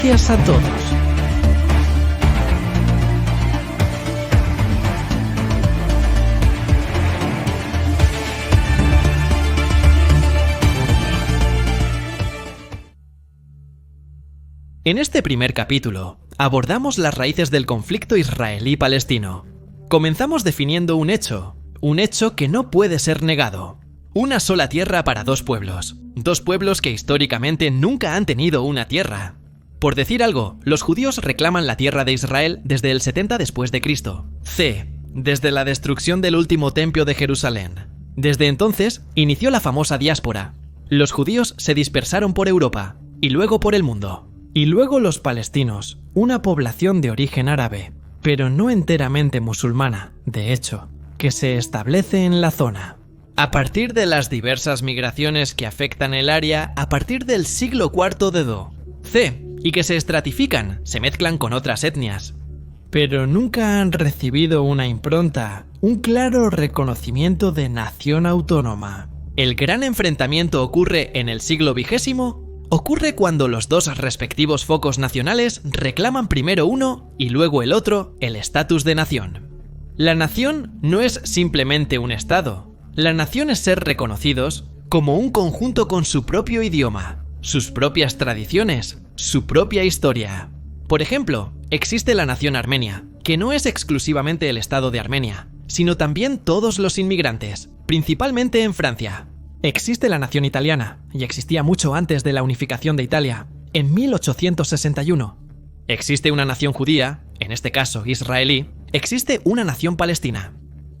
Gracias a todos. En este primer capítulo, abordamos las raíces del conflicto israelí-palestino. Comenzamos definiendo un hecho que no puede ser negado. Una sola tierra para dos pueblos que históricamente nunca han tenido una tierra. Por decir algo, los judíos reclaman la tierra de Israel desde el 70 después de Cristo. Desde la destrucción del último templo de Jerusalén. Desde entonces, inició la famosa diáspora. Los judíos se dispersaron por Europa, y luego por el mundo. Y luego los palestinos, una población de origen árabe, pero no enteramente musulmana, de hecho, que se establece en la zona. A partir de las diversas migraciones que afectan el área a partir del siglo IV de Do. Y que se estratifican, se mezclan con otras etnias. Pero nunca han recibido una impronta, un claro reconocimiento de nación autónoma. El gran enfrentamiento ocurre en el siglo XX. Ocurre cuando los dos respectivos focos nacionales reclaman primero uno y luego el otro el estatus de nación. La nación no es simplemente un estado. La nación es ser reconocidos como un conjunto con su propio idioma, sus propias tradiciones, su propia historia. Por ejemplo, existe la nación armenia, que no es exclusivamente el estado de Armenia, sino también todos los inmigrantes, principalmente en Francia. Existe la nación italiana, y existía mucho antes de la unificación de Italia, en 1861. Existe una nación judía, en este caso israelí, existe una nación palestina.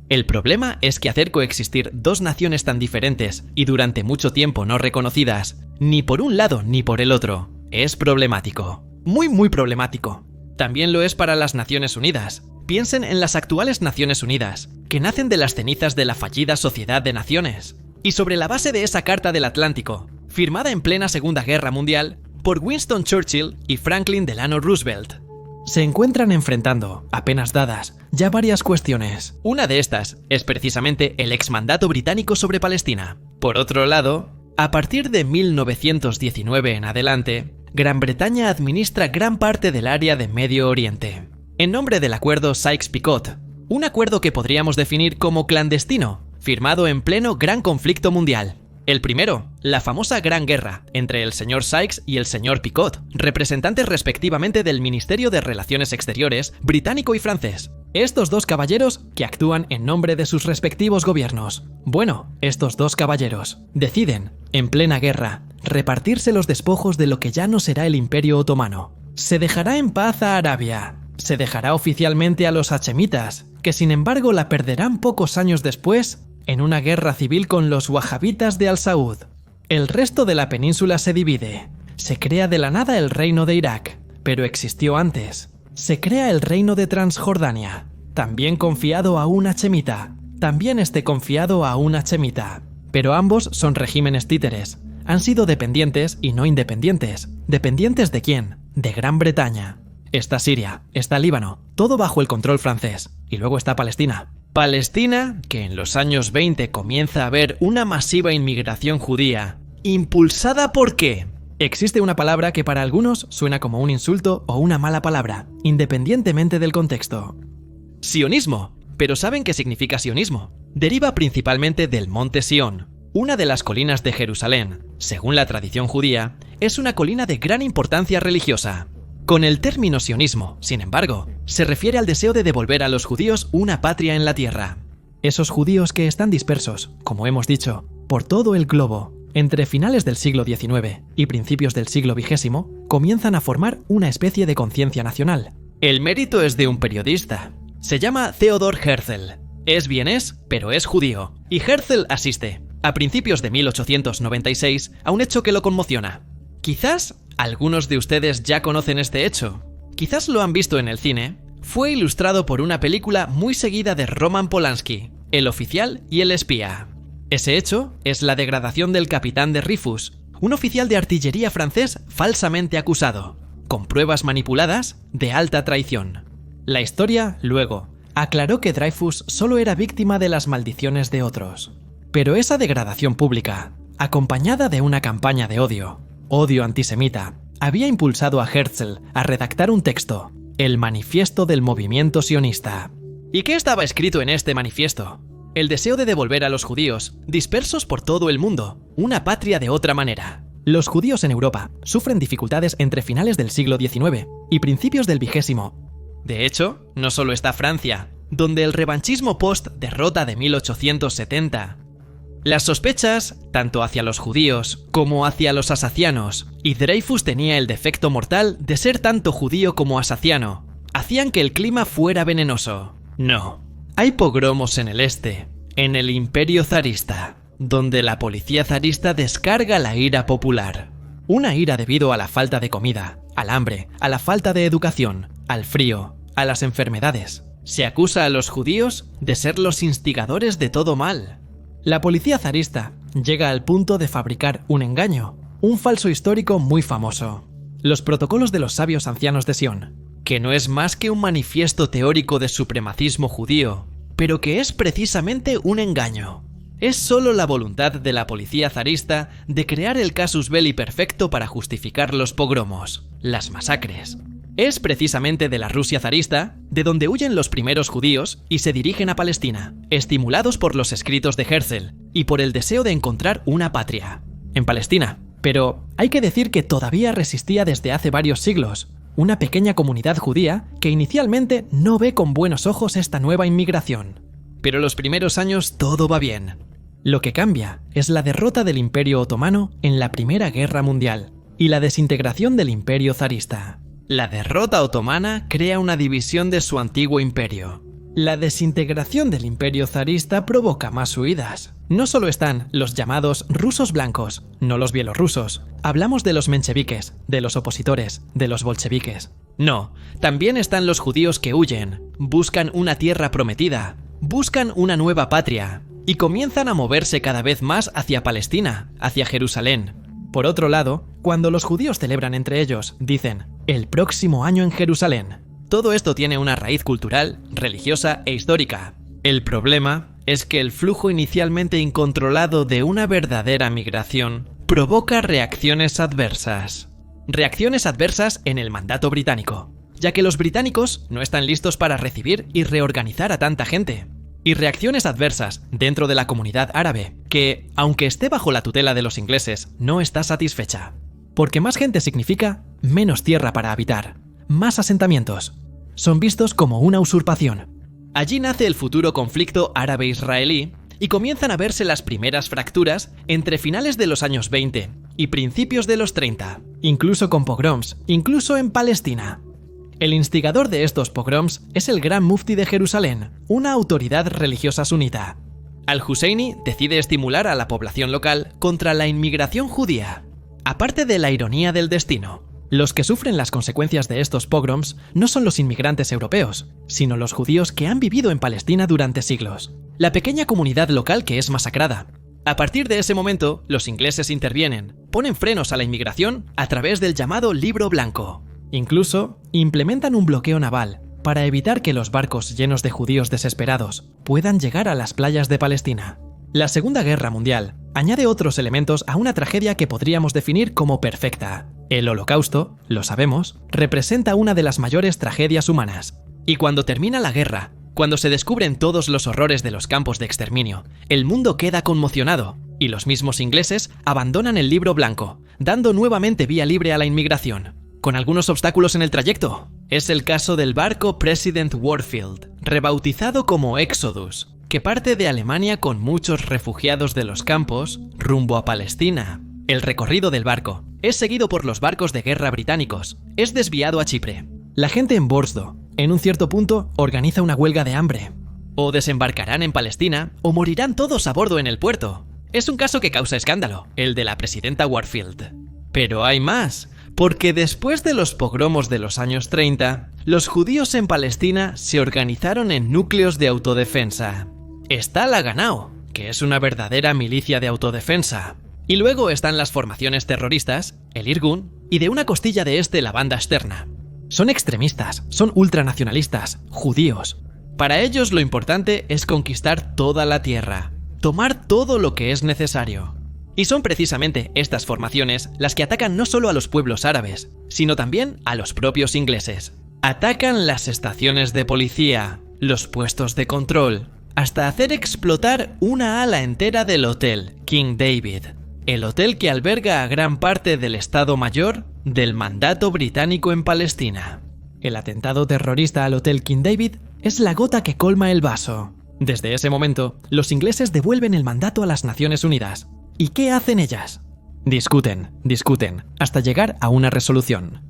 El problema es que hacer coexistir dos naciones tan diferentes y durante mucho tiempo no reconocidas, ni por un lado ni por el otro, es problemático. Muy problemático. También lo es para las Naciones Unidas. Piensen en las actuales Naciones Unidas, que nacen de las cenizas de la fallida Sociedad de Naciones. Y sobre la base de esa Carta del Atlántico, firmada en plena Segunda Guerra Mundial por Winston Churchill y Franklin Delano Roosevelt, se encuentran enfrentando, apenas dadas, ya varias cuestiones. Una de estas es precisamente el exmandato británico sobre Palestina. Por otro lado, a partir de 1919 en adelante, Gran Bretaña administra gran parte del área de Medio Oriente, en nombre del acuerdo Sykes-Picot, un acuerdo que podríamos definir como clandestino, firmado en pleno Gran Conflicto Mundial. El primero, la famosa Gran Guerra, entre el señor Sykes y el señor Picot, representantes respectivamente del Ministerio de Relaciones Exteriores británico y francés. Estos dos caballeros que actúan en nombre de sus respectivos gobiernos. Bueno, estos dos caballeros deciden, en plena guerra, repartirse los despojos de lo que ya no será el Imperio Otomano. Se dejará en paz a Arabia. Se dejará oficialmente a los hachemitas, que sin embargo la perderán pocos años después en una guerra civil con los wahabitas de Al-Saud. El resto de la península se divide. Se crea de la nada el reino de Irak, pero existió antes. Se crea el reino de Transjordania, también confiado a un hachemita. También confiado a un hachemita. Pero ambos son regímenes títeres. Han sido dependientes y no independientes. ¿Dependientes de quién? De Gran Bretaña. Está Siria, está Líbano, todo bajo el control francés. Y luego está Palestina. Palestina, que en los años 20 comienza a haber una masiva inmigración judía. ¿Impulsada por qué? Existe una palabra que para algunos suena como un insulto o una mala palabra, independientemente del contexto. Sionismo. ¿Pero saben qué significa sionismo? Deriva principalmente del monte Sión, una de las colinas de Jerusalén. Según la tradición judía, es una colina de gran importancia religiosa. Con el término sionismo, sin embargo, se refiere al deseo de devolver a los judíos una patria en la tierra. Esos judíos que están dispersos, como hemos dicho, por todo el globo, entre finales del siglo XIX y principios del siglo XX, comienzan a formar una especie de conciencia nacional. El mérito es de un periodista. Se llama Theodor Herzl. Es vienés, pero es judío. Y Herzl asiste, a principios de 1896, a un hecho que lo conmociona. Quizás algunos de ustedes ya conocen este hecho. Quizás lo han visto en el cine. Fue ilustrado por una película muy seguida de Roman Polanski, El oficial y el espía. Ese hecho es la degradación del capitán de Dreyfus, un oficial de artillería francés falsamente acusado, con pruebas manipuladas de alta traición. La historia, luego, aclaró que Dreyfus solo era víctima de las maldiciones de otros. Pero esa degradación pública, acompañada de una campaña de odio antisemita, había impulsado a Herzl a redactar un texto, el Manifiesto del Movimiento Sionista. ¿Y qué estaba escrito en este manifiesto? El deseo de devolver a los judíos, dispersos por todo el mundo, una patria de otra manera. Los judíos en Europa sufren dificultades entre finales del siglo XIX y principios del XX. De hecho, no solo está Francia, donde el revanchismo post-derrota de 1870. Las sospechas, tanto hacia los judíos como hacia los alsacianos, y Dreyfus tenía el defecto mortal de ser tanto judío como alsaciano, hacían que el clima fuera venenoso. No, hay pogromos en el este, en el Imperio zarista, donde la policía zarista descarga la ira popular. Una ira debido a la falta de comida, al hambre, a la falta de educación, al frío, a las enfermedades. Se acusa a los judíos de ser los instigadores de todo mal. La policía zarista llega al punto de fabricar un engaño, un falso histórico muy famoso. Los protocolos de los sabios ancianos de Sion, que no es más que un manifiesto teórico de supremacismo judío, pero que es precisamente un engaño. Es solo la voluntad de la policía zarista de crear el casus belli perfecto para justificar los pogromos, las masacres. Es precisamente de la Rusia zarista de donde huyen los primeros judíos y se dirigen a Palestina, estimulados por los escritos de Herzl y por el deseo de encontrar una patria. En Palestina. Pero hay que decir que todavía resistía desde hace varios siglos una pequeña comunidad judía que inicialmente no ve con buenos ojos esta nueva inmigración. Pero los primeros años todo va bien. Lo que cambia es la derrota del Imperio Otomano en la Primera Guerra Mundial y la desintegración del Imperio zarista. La derrota otomana crea una división de su antiguo imperio. La desintegración del Imperio zarista provoca más huidas. No solo están los llamados rusos blancos, no los bielorrusos. Hablamos de los mencheviques, de los opositores, de los bolcheviques. No, también están los judíos que huyen, buscan una tierra prometida, buscan una nueva patria y comienzan a moverse cada vez más hacia Palestina, hacia Jerusalén. Por otro lado, cuando los judíos celebran entre ellos, dicen, el próximo año en Jerusalén. Todo esto tiene una raíz cultural, religiosa e histórica. El problema es que el flujo inicialmente incontrolado de una verdadera migración provoca reacciones adversas. Reacciones adversas en el mandato británico, ya que los británicos no están listos para recibir y reorganizar a tanta gente. Y reacciones adversas dentro de la comunidad árabe, que, aunque esté bajo la tutela de los ingleses, no está satisfecha. Porque más gente significa menos tierra para habitar, más asentamientos. Son vistos como una usurpación. Allí nace el futuro conflicto árabe-israelí y comienzan a verse las primeras fracturas entre finales de los años 20 y principios de los 30, incluso con pogroms, incluso en Palestina. El instigador de estos pogroms es el Gran Mufti de Jerusalén, una autoridad religiosa sunita. Al-Husseini decide estimular a la población local contra la inmigración judía. Aparte de la ironía del destino, los que sufren las consecuencias de estos pogroms no son los inmigrantes europeos, sino los judíos que han vivido en Palestina durante siglos, la pequeña comunidad local que es masacrada. A partir de ese momento, los ingleses intervienen, ponen frenos a la inmigración a través del llamado Libro Blanco. Incluso, implementan un bloqueo naval para evitar que los barcos llenos de judíos desesperados puedan llegar a las playas de Palestina. La Segunda Guerra Mundial añade otros elementos a una tragedia que podríamos definir como perfecta. El Holocausto, lo sabemos, representa una de las mayores tragedias humanas. Y cuando termina la guerra, cuando se descubren todos los horrores de los campos de exterminio, el mundo queda conmocionado, y los mismos ingleses abandonan el Libro Blanco, dando nuevamente vía libre a la inmigración. Con algunos obstáculos en el trayecto. Es el caso del barco President Warfield, rebautizado como Exodus, que parte de Alemania con muchos refugiados de los campos rumbo a Palestina. El recorrido del barco es seguido por los barcos de guerra británicos, es desviado a Chipre. La gente en Borsdo, en un cierto punto, organiza una huelga de hambre. O desembarcarán en Palestina, o morirán todos a bordo en el puerto. Es un caso que causa escándalo, el de la presidenta Warfield. Pero hay más. Porque después de los pogromos de los años 30, los judíos en Palestina se organizaron en núcleos de autodefensa. Está la Haganah, que es una verdadera milicia de autodefensa. Y luego están las formaciones terroristas, el Irgun, y de una costilla de este la banda Stern. Son extremistas, son ultranacionalistas, judíos. Para ellos lo importante es conquistar toda la tierra, tomar todo lo que es necesario. Y son precisamente estas formaciones las que atacan no solo a los pueblos árabes, sino también a los propios ingleses. Atacan las estaciones de policía, los puestos de control, hasta hacer explotar una ala entera del hotel King David, el hotel que alberga a gran parte del Estado Mayor del Mandato Británico en Palestina. El atentado terrorista al hotel King David es la gota que colma el vaso. Desde ese momento, los ingleses devuelven el mandato a las Naciones Unidas. ¿Y qué hacen ellas? Discuten, hasta llegar a una resolución.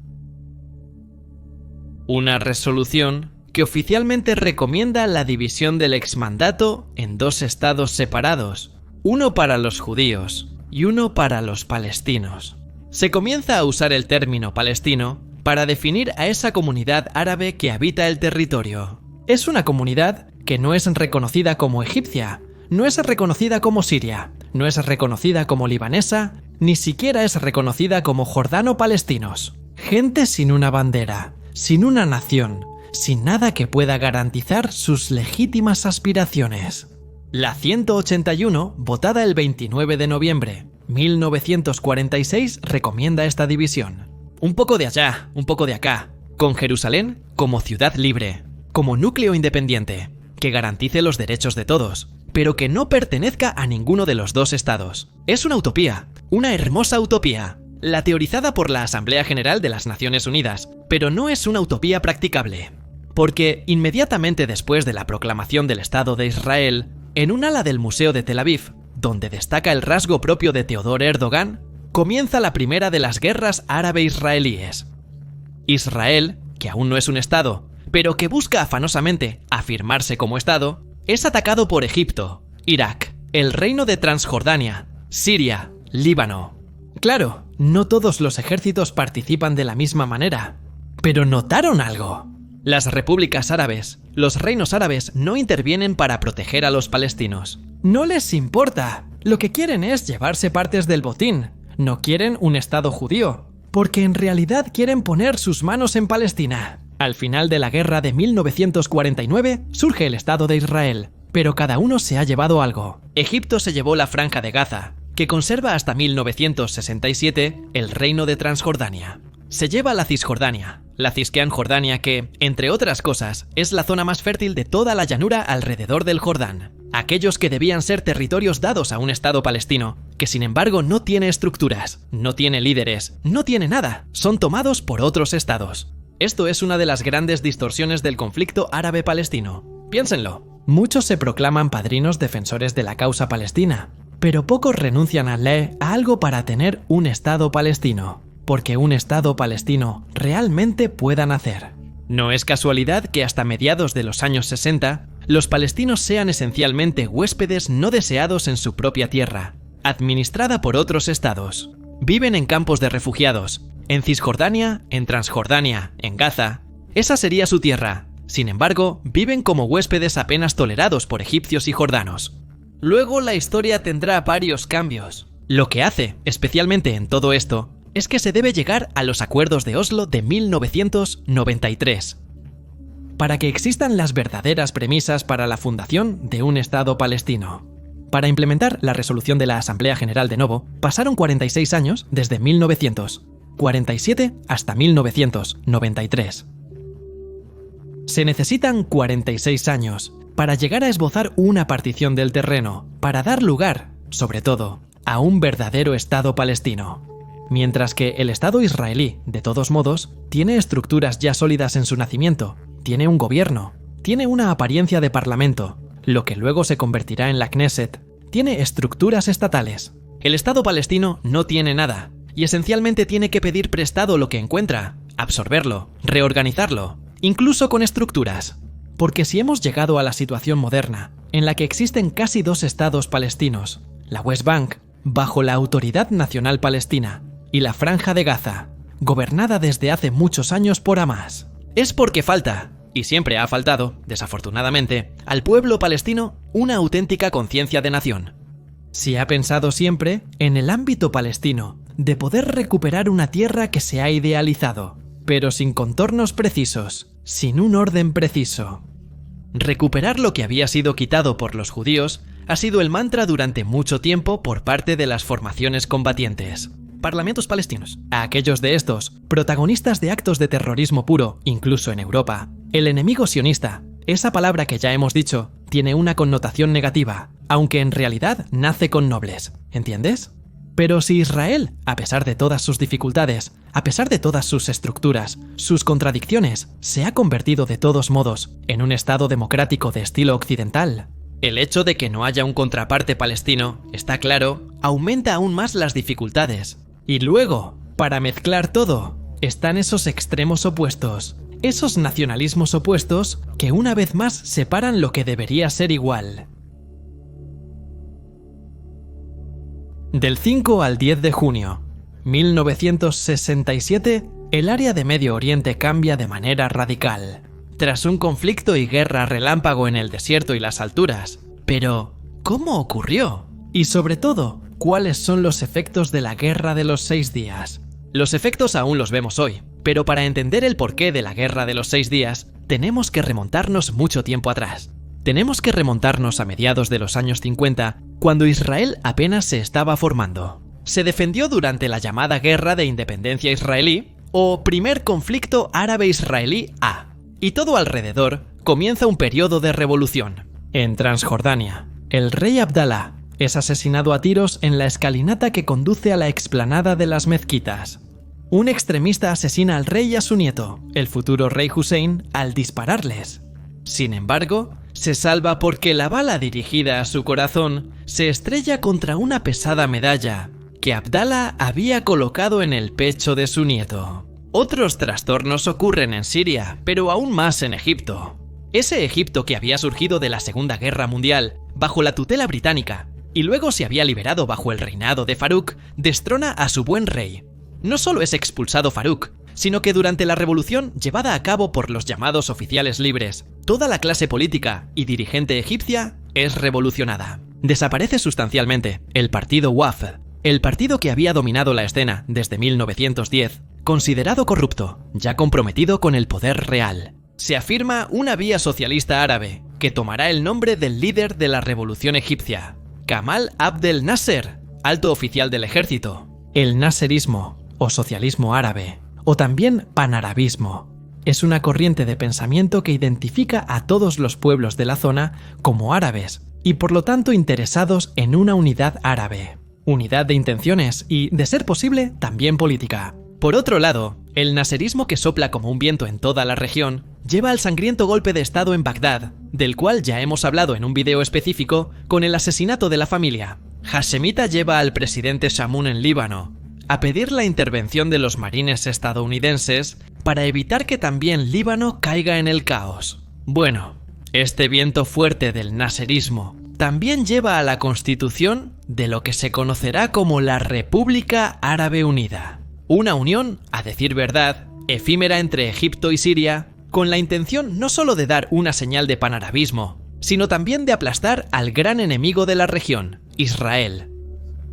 Una resolución que oficialmente recomienda la división del exmandato en 2 estados separados, uno para los judíos y uno para los palestinos. Se comienza a usar el término palestino para definir a esa comunidad árabe que habita el territorio. Es una comunidad que no es reconocida como egipcia, no es reconocida como siria, no es reconocida como libanesa, ni siquiera es reconocida como jordano-palestinos. Gente sin una bandera, sin una nación, sin nada que pueda garantizar sus legítimas aspiraciones. La 181, votada el 29 de noviembre de 1946, recomienda esta división. Un poco de allá, un poco de acá, con Jerusalén como ciudad libre, como núcleo independiente, que garantice los derechos de todos, pero que no pertenezca a ninguno de los 2 estados. Es una utopía, una hermosa utopía, la teorizada por la Asamblea General de las Naciones Unidas, pero no es una utopía practicable. Porque inmediatamente después de la proclamación del Estado de Israel, en un ala del Museo de Tel Aviv, donde destaca el rasgo propio de Teodor Erdogan, comienza la primera de las guerras árabe-israelíes. Israel, que aún no es un Estado, pero que busca afanosamente afirmarse como Estado, es atacado por Egipto, Irak, el Reino de Transjordania, Siria, Líbano. Claro, no todos los ejércitos participan de la misma manera, pero notaron algo. Las repúblicas árabes, los reinos árabes no intervienen para proteger a los palestinos. No les importa. Lo que quieren es llevarse partes del botín. No quieren un Estado judío, porque en realidad quieren poner sus manos en Palestina. Al final de la guerra de 1949 surge el Estado de Israel, pero cada uno se ha llevado algo. Egipto se llevó la Franja de Gaza, que conserva hasta 1967 el Reino de Transjordania. Se lleva la Cisjordania, la Cisjordania que, entre otras cosas, es la zona más fértil de toda la llanura alrededor del Jordán. Aquellos que debían ser territorios dados a un Estado palestino, que sin embargo no tiene estructuras, no tiene líderes, no tiene nada, son tomados por otros estados. Esto es una de las grandes distorsiones del conflicto árabe-palestino. Piénsenlo. Muchos se proclaman padrinos defensores de la causa palestina, pero pocos renuncian a algo para tener un Estado palestino, porque un Estado palestino realmente pueda nacer. No es casualidad que hasta mediados de los años 60, los palestinos sean esencialmente huéspedes no deseados en su propia tierra, administrada por otros estados. Viven en campos de refugiados, en Cisjordania, en Transjordania, en Gaza. Esa sería su tierra. Sin embargo, viven como huéspedes apenas tolerados por egipcios y jordanos. Luego la historia tendrá varios cambios. Lo que hace, especialmente en todo esto, es que se debe llegar a los acuerdos de Oslo de 1993, para que existan las verdaderas premisas para la fundación de un Estado palestino. Para implementar la resolución de la Asamblea General de Novo, pasaron 46 años desde 1947 hasta 1993. Se necesitan 46 años para llegar a esbozar una partición del terreno, para dar lugar, sobre todo, a un verdadero Estado palestino. Mientras que el Estado israelí, de todos modos, tiene estructuras ya sólidas en su nacimiento, tiene un gobierno, tiene una apariencia de parlamento, lo que luego se convertirá en la Knesset, tiene estructuras estatales. El Estado palestino no tiene nada, y esencialmente tiene que pedir prestado lo que encuentra, absorberlo, reorganizarlo, incluso con estructuras. Porque si hemos llegado a la situación moderna, en la que existen casi 2 estados palestinos, la West Bank, bajo la Autoridad Nacional Palestina, y la Franja de Gaza, gobernada desde hace muchos años por Hamás, es porque falta, y siempre ha faltado, desafortunadamente, al pueblo palestino una auténtica conciencia de nación. Se ha pensado siempre en el ámbito palestino, de poder recuperar una tierra que se ha idealizado, pero sin contornos precisos, sin un orden preciso. Recuperar lo que había sido quitado por los judíos ha sido el mantra durante mucho tiempo por parte de las formaciones combatientes. Parlamentos palestinos. A aquellos de estos, protagonistas de actos de terrorismo puro, incluso en Europa. El enemigo sionista, esa palabra que ya hemos dicho, tiene una connotación negativa, aunque en realidad nace con nobles, ¿entiendes? Pero si Israel, a pesar de todas sus dificultades, a pesar de todas sus estructuras, sus contradicciones, se ha convertido de todos modos en un Estado democrático de estilo occidental, el hecho de que no haya un contraparte palestino, está claro, aumenta aún más las dificultades. Y luego, para mezclar todo, están esos extremos opuestos, esos nacionalismos opuestos que una vez más separan lo que debería ser igual. Del 5 al 10 de junio, 1967, el área de Medio Oriente cambia de manera radical, tras un conflicto y guerra relámpago en el desierto y las alturas. Pero, ¿cómo ocurrió? Y sobre todo, ¿cuáles son los efectos de la Guerra de los 6 días? Los efectos aún los vemos hoy, pero para entender el porqué de la Guerra de los 6 días, tenemos que remontarnos mucho tiempo atrás. Tenemos que remontarnos a mediados de los años 50, cuando Israel apenas se estaba formando. Se defendió durante la llamada Guerra de Independencia Israelí, o Primer Conflicto Árabe-Israelí A, y todo alrededor comienza un periodo de revolución. En Transjordania, el rey Abdalá es asesinado a tiros en la escalinata que conduce a la explanada de las mezquitas. Un extremista asesina al rey y a su nieto, el futuro rey Hussein, al dispararles. Sin embargo, se salva porque la bala dirigida a su corazón se estrella contra una pesada medalla que Abdalá había colocado en el pecho de su nieto. Otros trastornos ocurren en Siria, pero aún más en Egipto. Ese Egipto que había surgido de la Segunda Guerra Mundial, bajo la tutela británica, y luego se había liberado bajo el reinado de Farouk, destrona a su buen rey. No solo es expulsado Farouk, sino que durante la revolución llevada a cabo por los llamados oficiales libres, toda la clase política y dirigente egipcia es revolucionada. Desaparece sustancialmente el partido Wafd, el partido que había dominado la escena desde 1910, considerado corrupto, ya comprometido con el poder real. Se afirma una vía socialista árabe, que tomará el nombre del líder de la revolución egipcia, Gamal Abdel Nasser, alto oficial del ejército. El nasserismo, o socialismo árabe, o también panarabismo, es una corriente de pensamiento que identifica a todos los pueblos de la zona como árabes, y por lo tanto interesados en una unidad árabe. Unidad de intenciones y, de ser posible, también política. Por otro lado, el nasserismo que sopla como un viento en toda la región lleva al sangriento golpe de estado en Bagdad, del cual ya hemos hablado en un video específico con el asesinato de la familia. Hashemita lleva al presidente Shamoun en Líbano a pedir la intervención de los marines estadounidenses para evitar que también Líbano caiga en el caos. Bueno, este viento fuerte del nasserismo también lleva a la constitución de lo que se conocerá como la República Árabe Unida. Una unión, a decir verdad, efímera entre Egipto y Siria, con la intención no solo de dar una señal de panarabismo, sino también de aplastar al gran enemigo de la región, Israel.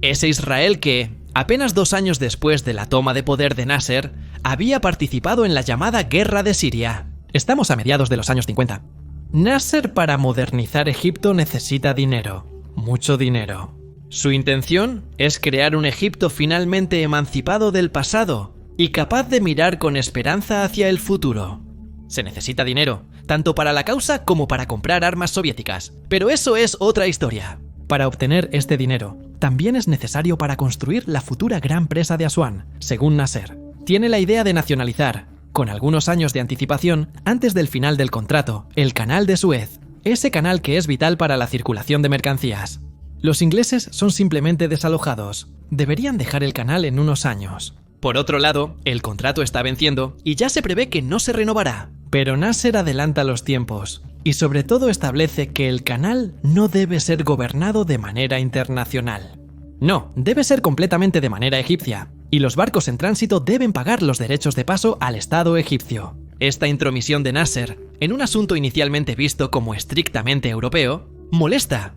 Ese Israel que, apenas 2 años después de la toma de poder de Nasser, había participado en la llamada Guerra de Siria. Estamos a mediados de los años 50. Nasser, para modernizar Egipto, necesita dinero, mucho dinero. Su intención es crear un Egipto finalmente emancipado del pasado y capaz de mirar con esperanza hacia el futuro. Se necesita dinero, tanto para la causa como para comprar armas soviéticas, pero eso es otra historia. Para obtener este dinero, también es necesario para construir la futura gran presa de Asuán, según Nasser. Tiene la idea de nacionalizar, con algunos años de anticipación, antes del final del contrato, el canal de Suez, ese canal que es vital para la circulación de mercancías. Los ingleses son simplemente desalojados. Deberían dejar el canal en unos años. Por otro lado, el contrato está venciendo y ya se prevé que no se renovará. Pero Nasser adelanta los tiempos y sobre todo establece que el canal no debe ser gobernado de manera internacional. No, debe ser completamente de manera egipcia, y los barcos en tránsito deben pagar los derechos de paso al Estado egipcio. Esta intromisión de Nasser, en un asunto inicialmente visto como estrictamente europeo, molesta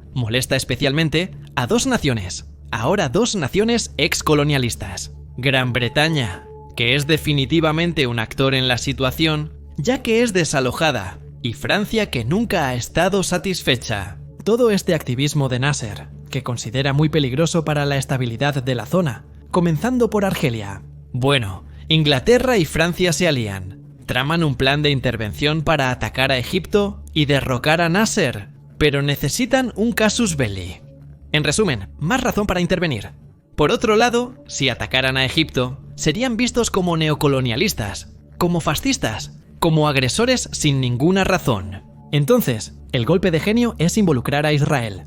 especialmente a 2 naciones, ahora 2 naciones excolonialistas. Gran Bretaña, que es definitivamente un actor en la situación, ya que es desalojada, y Francia, que nunca ha estado satisfecha. todo este activismo de Nasser, que considera muy peligroso para la estabilidad de la zona, comenzando por Argelia. Bueno, Inglaterra y Francia se alían, traman un plan de intervención para atacar a Egipto y derrocar a Nasser, pero necesitan un casus belli. En resumen, más razón para intervenir. Por otro lado, si atacaran a Egipto, serían vistos como neocolonialistas, como fascistas, como agresores sin ninguna razón. Entonces, el golpe de genio es involucrar a Israel.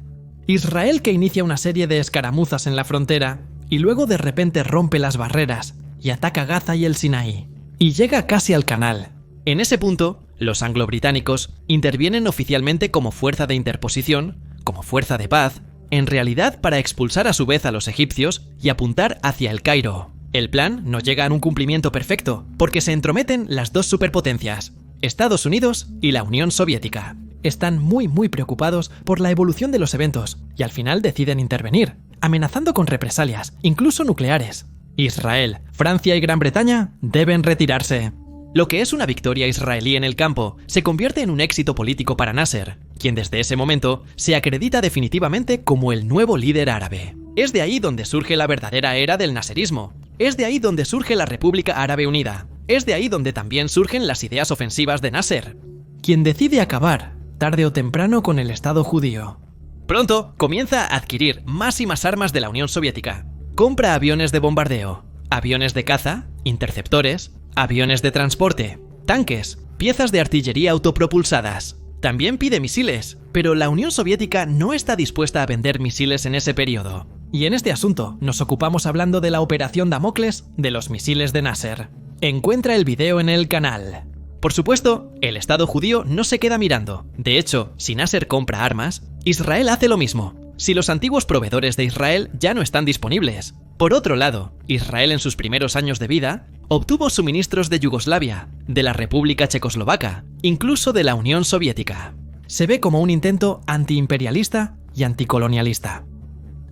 Israel que inicia una serie de escaramuzas en la frontera y luego de repente rompe las barreras y ataca Gaza y el Sinaí, y llega casi al canal. En ese punto, los anglo-británicos intervienen oficialmente como fuerza de interposición, como fuerza de paz, en realidad para expulsar a su vez a los egipcios y apuntar hacia el Cairo. El plan no llega a un cumplimiento perfecto, porque se entrometen las dos superpotencias, Estados Unidos y la Unión Soviética. Están muy preocupados por la evolución de los eventos y al final deciden intervenir, amenazando con represalias, incluso nucleares. Israel, Francia y Gran Bretaña deben retirarse. Lo que es una victoria israelí en el campo se convierte en un éxito político para Nasser, quien desde ese momento se acredita definitivamente como el nuevo líder árabe. Es de ahí donde surge la verdadera era del nasserismo. Es de ahí donde surge la República Árabe Unida. Es de ahí donde también surgen las ideas ofensivas de Nasser, quien decide acabar, tarde o temprano, con el Estado judío. Pronto comienza a adquirir más y más armas de la Unión Soviética. Compra aviones de bombardeo, aviones de caza, interceptores, aviones de transporte, tanques, piezas de artillería autopropulsadas. También pide misiles, pero la Unión Soviética no está dispuesta a vender misiles en ese periodo. Y en este asunto nos ocupamos hablando de la operación Damocles de los misiles de Nasser. Encuentra el video en el canal. Por supuesto, el Estado judío no se queda mirando. De hecho, si Nasser compra armas, Israel hace lo mismo, si los antiguos proveedores de Israel ya no están disponibles. Por otro lado, Israel en sus primeros años de vida obtuvo suministros de Yugoslavia, de la República Checoslovaca, incluso de la Unión Soviética. Se ve como un intento antiimperialista y anticolonialista.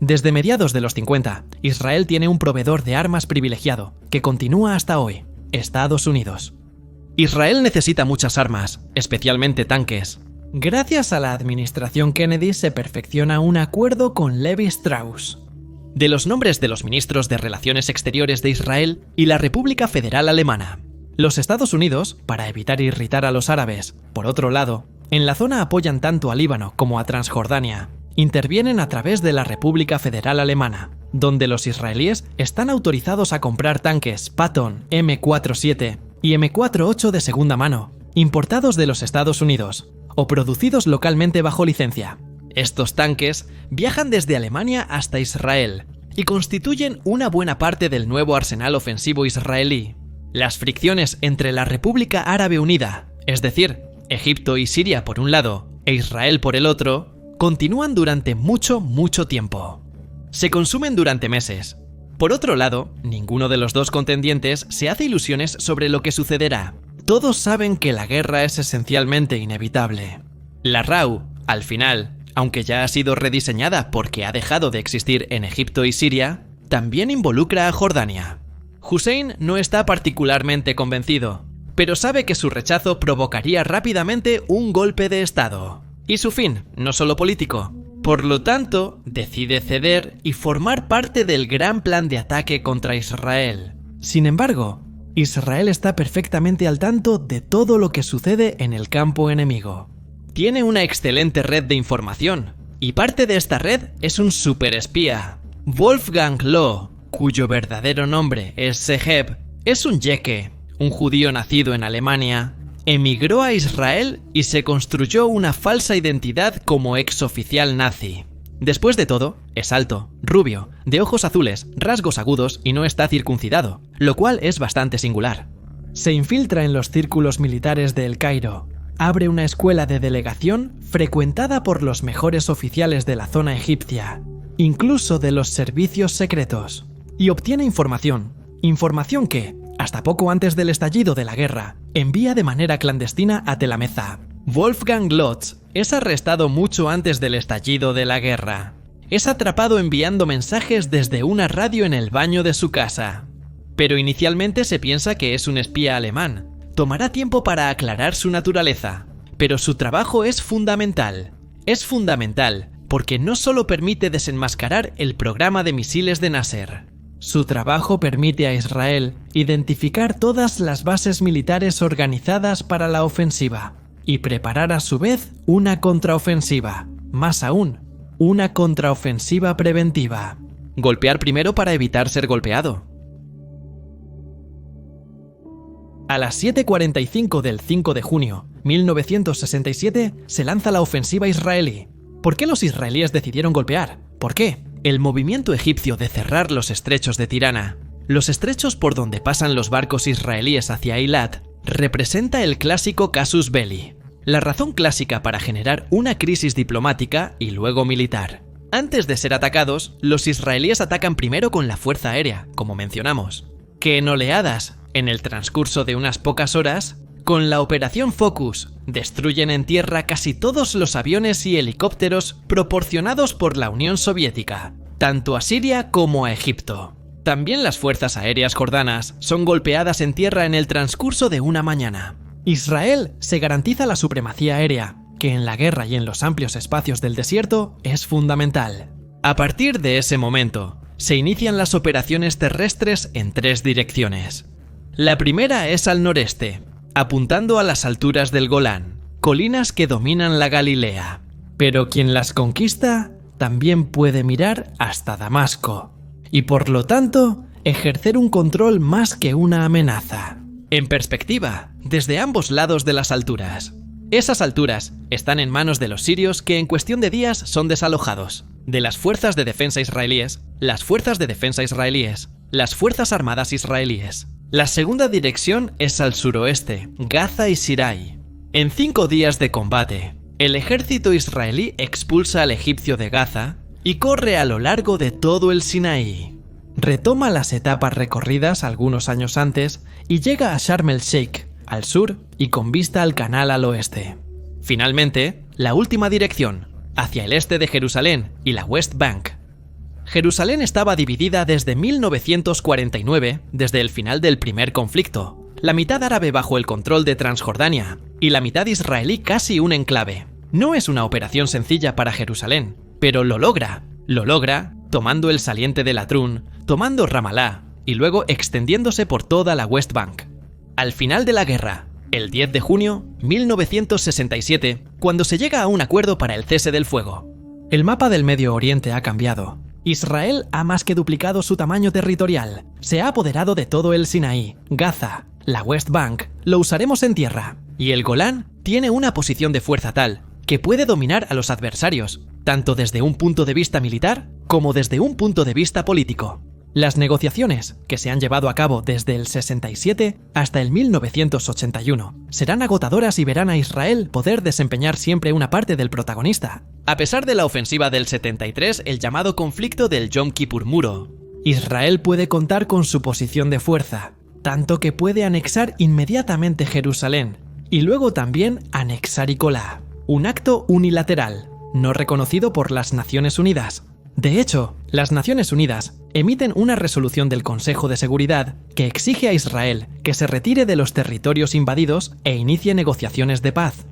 Desde mediados de los 50, Israel tiene un proveedor de armas privilegiado, que continúa hasta hoy, Estados Unidos. Israel necesita muchas armas, especialmente tanques. Gracias a la administración Kennedy se perfecciona un acuerdo con Levi Strauss. De los nombres de los ministros de Relaciones Exteriores de Israel y la República Federal Alemana. Los Estados Unidos, para evitar irritar a los árabes, por otro lado, en la zona apoyan tanto a Líbano como a Transjordania. Intervienen a través de la República Federal Alemana, donde los israelíes están autorizados a comprar tanques Patton M47 y M48 de segunda mano, importados de los Estados Unidos, o producidos localmente bajo licencia. Estos tanques viajan desde Alemania hasta Israel y constituyen una buena parte del nuevo arsenal ofensivo israelí. Las fricciones entre la República Árabe Unida, es decir, Egipto y Siria por un lado e Israel por el otro, continúan durante mucho tiempo. Se consumen durante meses. Por otro lado, ninguno de los dos contendientes se hace ilusiones sobre lo que sucederá. Todos saben que la guerra es esencialmente inevitable. La RAU, al final, aunque ya ha sido rediseñada porque ha dejado de existir en Egipto y Siria, también involucra a Jordania. Hussein no está particularmente convencido, pero sabe que su rechazo provocaría rápidamente un golpe de Estado. Y su fin, no solo político. Por lo tanto, decide ceder y formar parte del gran plan de ataque contra Israel. Sin embargo, Israel está perfectamente al tanto de todo lo que sucede en el campo enemigo. Tiene una excelente red de información, y parte de esta red es un superespía. Wolfgang Loh, cuyo verdadero nombre es Sheheb, es un yeque, un judío nacido en Alemania. Emigró a Israel y se construyó una falsa identidad como exoficial nazi. Después de todo, es alto, rubio, de ojos azules, rasgos agudos y no está circuncidado, lo cual es bastante singular. Se infiltra en los círculos militares de El Cairo, abre una escuela de delegación frecuentada por los mejores oficiales de la zona egipcia, incluso de los servicios secretos, y obtiene información que, hasta poco antes del estallido de la guerra, envía de manera clandestina a Tel Ameza. Wolfgang Lotz es arrestado mucho antes del estallido de la guerra. Es atrapado enviando mensajes desde una radio en el baño de su casa. Pero inicialmente se piensa que es un espía alemán. Tomará tiempo para aclarar su naturaleza, pero su trabajo es fundamental. Es fundamental porque no solo permite desenmascarar el programa de misiles de Nasser. Su trabajo permite a Israel identificar todas las bases militares organizadas para la ofensiva y preparar a su vez una contraofensiva, más aún, una contraofensiva preventiva. Golpear primero para evitar ser golpeado. A las 7:45 del 5 de junio 1967 se lanza la ofensiva israelí. ¿Por qué los israelíes decidieron golpear? ¿Por qué? El movimiento egipcio de cerrar los estrechos de Tirana, los estrechos por donde pasan los barcos israelíes hacia Eilat, representa el clásico casus belli, la razón clásica para generar una crisis diplomática y luego militar. Antes de ser atacados, los israelíes atacan primero con la fuerza aérea, como mencionamos, que en oleadas, en el transcurso de unas pocas horas, con la Operación Focus, destruyen en tierra casi todos los aviones y helicópteros proporcionados por la Unión Soviética, tanto a Siria como a Egipto. También las fuerzas aéreas jordanas son golpeadas en tierra en el transcurso de una mañana. Israel se garantiza la supremacía aérea, que en la guerra y en los amplios espacios del desierto es fundamental. A partir de ese momento, se inician las operaciones terrestres en 3 direcciones. La primera es al noreste, apuntando a las alturas del Golán, colinas que dominan la Galilea. Pero quien las conquista también puede mirar hasta Damasco, y por lo tanto, ejercer un control más que una amenaza. En perspectiva, desde ambos lados de las alturas. Esas alturas están en manos de los sirios que en cuestión de días son desalojados, de las fuerzas de defensa israelíes, las fuerzas de defensa israelíes, las fuerzas armadas israelíes. La segunda dirección es al suroeste, Gaza y Sirai. En 5 días de combate, el ejército israelí expulsa al egipcio de Gaza y corre a lo largo de todo el Sinaí. Retoma las etapas recorridas algunos años antes y llega a Sharm el-Sheikh, al sur y con vista al canal al oeste. Finalmente, la última dirección, hacia el este de Jerusalén y la West Bank. Jerusalén estaba dividida desde 1949, desde el final del primer conflicto, la mitad árabe bajo el control de Transjordania y la mitad israelí casi un enclave. No es una operación sencilla para Jerusalén, pero lo logra tomando el saliente de Latrun, tomando Ramallah y luego extendiéndose por toda la West Bank. Al final de la guerra, el 10 de junio 1967, cuando se llega a un acuerdo para el cese del fuego. El mapa del Medio Oriente ha cambiado. Israel ha más que duplicado su tamaño territorial. Se ha apoderado de todo el Sinaí, Gaza, la West Bank, lo usaremos en tierra. Y el Golán tiene una posición de fuerza tal que puede dominar a los adversarios, tanto desde un punto de vista militar como desde un punto de vista político. Las negociaciones, que se han llevado a cabo desde el 67 hasta el 1981, serán agotadoras y verán a Israel poder desempeñar siempre una parte del protagonista. A pesar de la ofensiva del 73, el llamado conflicto del Yom Kippur Muro, Israel puede contar con su posición de fuerza, tanto que puede anexar inmediatamente Jerusalén y luego también anexar Icolá, un acto unilateral, no reconocido por las Naciones Unidas. De hecho, las Naciones Unidas emiten una resolución del Consejo de Seguridad que exige a Israel que se retire de los territorios invadidos e inicie negociaciones de paz.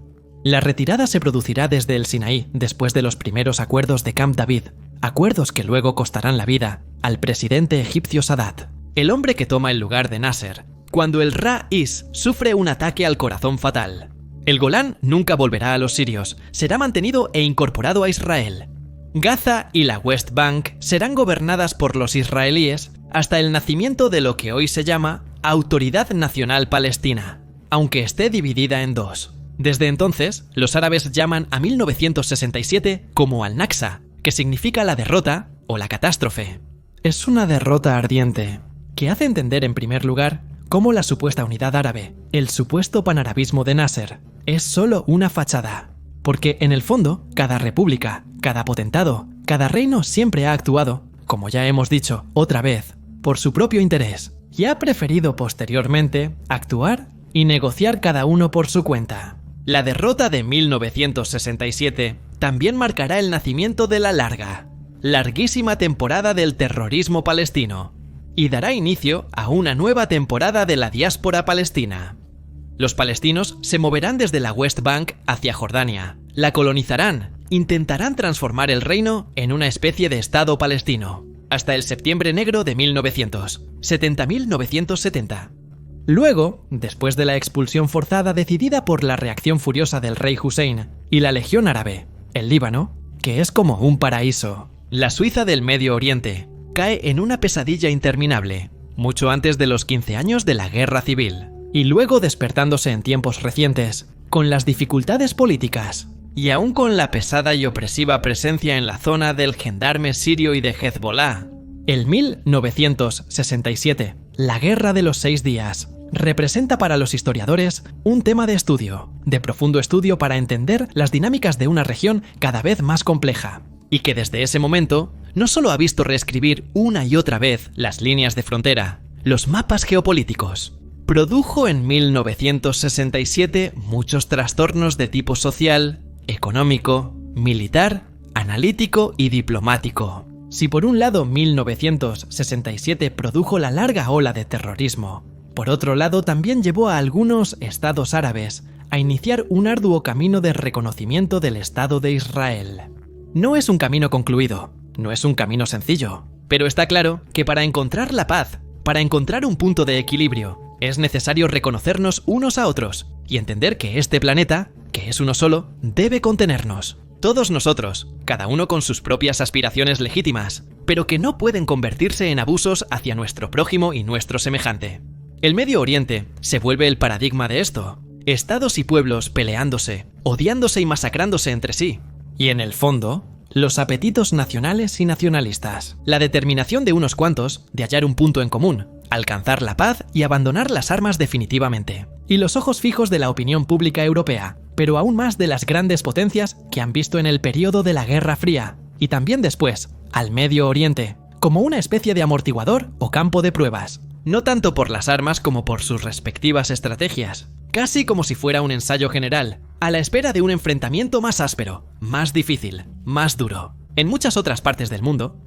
La retirada se producirá desde el Sinaí después de los primeros acuerdos de Camp David, acuerdos que luego costarán la vida al presidente egipcio Sadat, el hombre que toma el lugar de Nasser, cuando el Ra'is sufre un ataque al corazón fatal. El Golán nunca volverá a los sirios, será mantenido e incorporado a Israel. Gaza y la West Bank serán gobernadas por los israelíes hasta el nacimiento de lo que hoy se llama Autoridad Nacional Palestina, aunque esté dividida en 2. Desde entonces, los árabes llaman a 1967 como Al-Naksa, que significa la derrota o la catástrofe. Es una derrota ardiente, que hace entender en primer lugar cómo la supuesta unidad árabe, el supuesto panarabismo de Nasser, es solo una fachada. Porque en el fondo, cada república, cada potentado, cada reino siempre ha actuado, como ya hemos dicho otra vez, por su propio interés, y ha preferido posteriormente actuar y negociar cada uno por su cuenta. La derrota de 1967 también marcará el nacimiento de la larguísima temporada del terrorismo palestino, y dará inicio a una nueva temporada de la diáspora palestina. Los palestinos se moverán desde la West Bank hacia Jordania, la colonizarán intentarán transformar el reino en una especie de Estado palestino, hasta el Septiembre Negro de 1970. Luego, después de la expulsión forzada decidida por la reacción furiosa del rey Hussein y la Legión Árabe, el Líbano, que es como un paraíso, la Suiza del Medio Oriente, cae en una pesadilla interminable, mucho antes de los 15 años de la Guerra Civil, y luego despertándose en tiempos recientes, con las dificultades políticas, y aún con la pesada y opresiva presencia en la zona del gendarme sirio y de Hezbollah. El 1967, la Guerra de los 6 días, representa para los historiadores un tema de estudio, de profundo estudio para entender las dinámicas de una región cada vez más compleja, y que desde ese momento no solo ha visto reescribir una y otra vez las líneas de frontera, los mapas geopolíticos. Produjo en 1967 muchos trastornos de tipo social, económico, militar, analítico y diplomático. Si por un lado 1967 produjo la larga ola de terrorismo, por otro lado también llevó a algunos estados árabes a iniciar un arduo camino de reconocimiento del Estado de Israel. No es un camino concluido, no es un camino sencillo, pero está claro que para encontrar la paz, para encontrar un punto de equilibrio, es necesario reconocernos unos a otros y entender que este planeta, que es uno solo, debe contenernos. Todos nosotros, cada uno con sus propias aspiraciones legítimas, pero que no pueden convertirse en abusos hacia nuestro prójimo y nuestro semejante. El Medio Oriente se vuelve el paradigma de esto. Estados y pueblos peleándose, odiándose y masacrándose entre sí. Y en el fondo, los apetitos nacionales y nacionalistas. La determinación de unos cuantos de hallar un punto en común, alcanzar la paz y abandonar las armas definitivamente. Y los ojos fijos de la opinión pública europea, pero aún más de las grandes potencias que han visto en el periodo de la Guerra Fría, y también después, al Medio Oriente, como una especie de amortiguador o campo de pruebas. No tanto por las armas como por sus respectivas estrategias. Casi como si fuera un ensayo general, a la espera de un enfrentamiento más áspero, más difícil, más duro. En muchas otras partes del mundo,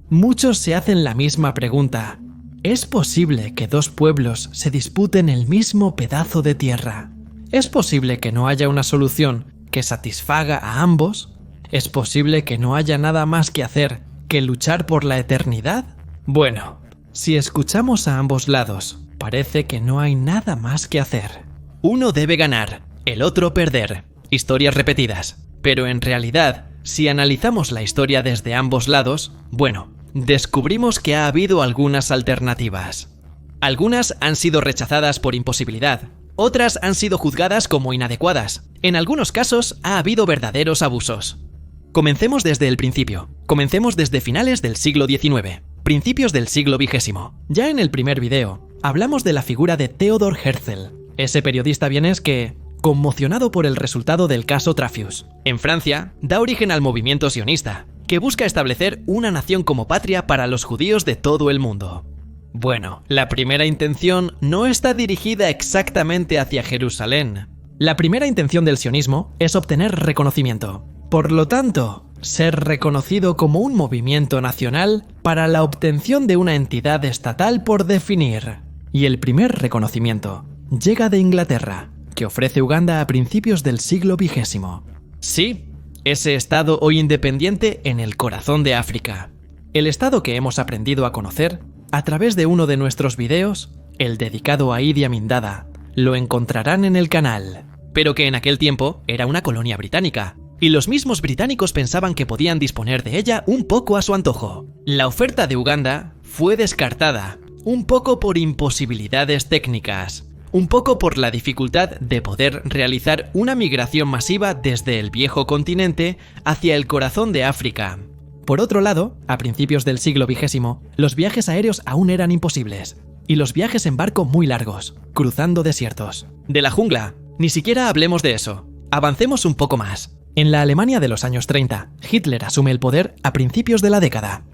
muchos se hacen la misma pregunta. ¿Es posible que dos pueblos se disputen el mismo pedazo de tierra? ¿Es posible que no haya una solución que satisfaga a ambos? ¿Es posible que no haya nada más que hacer que luchar por la eternidad? Bueno, si escuchamos a ambos lados, parece que no hay nada más que hacer. Uno debe ganar, el otro perder. Historias repetidas. Pero en realidad, si analizamos la historia desde ambos lados, bueno, descubrimos que ha habido algunas alternativas. Algunas han sido rechazadas por imposibilidad, otras han sido juzgadas como inadecuadas. En algunos casos ha habido verdaderos abusos. Comencemos desde el principio. Comencemos desde finales del siglo XIX, principios del siglo XX. Ya en el primer video, hablamos de la figura de Theodor Herzl, ese periodista vienés que, conmocionado por el resultado del caso Dreyfus, en Francia, da origen al movimiento sionista, que busca establecer una nación como patria para los judíos de todo el mundo. Bueno, la primera intención no está dirigida exactamente hacia Jerusalén. La primera intención del sionismo es obtener reconocimiento. Por lo tanto, ser reconocido como un movimiento nacional para la obtención de una entidad estatal por definir. Y el primer reconocimiento llega de Inglaterra, que ofrece Uganda a principios del siglo XX. Sí, ese estado hoy independiente en el corazón de África. El estado que hemos aprendido a conocer a través de uno de nuestros videos, el dedicado a Idi Amin Dada, lo encontrarán en el canal. Pero que en aquel tiempo era una colonia británica, y los mismos británicos pensaban que podían disponer de ella un poco a su antojo. La oferta de Uganda fue descartada, un poco por imposibilidades técnicas, un poco por la dificultad de poder realizar una migración masiva desde el viejo continente hacia el corazón de África. Por otro lado, a principios del siglo XX, los viajes aéreos aún eran imposibles, y los viajes en barco muy largos, cruzando desiertos. De la jungla, ni siquiera hablemos de eso. Avancemos un poco más. En la Alemania de los años 30, Hitler asume el poder a principios de la década.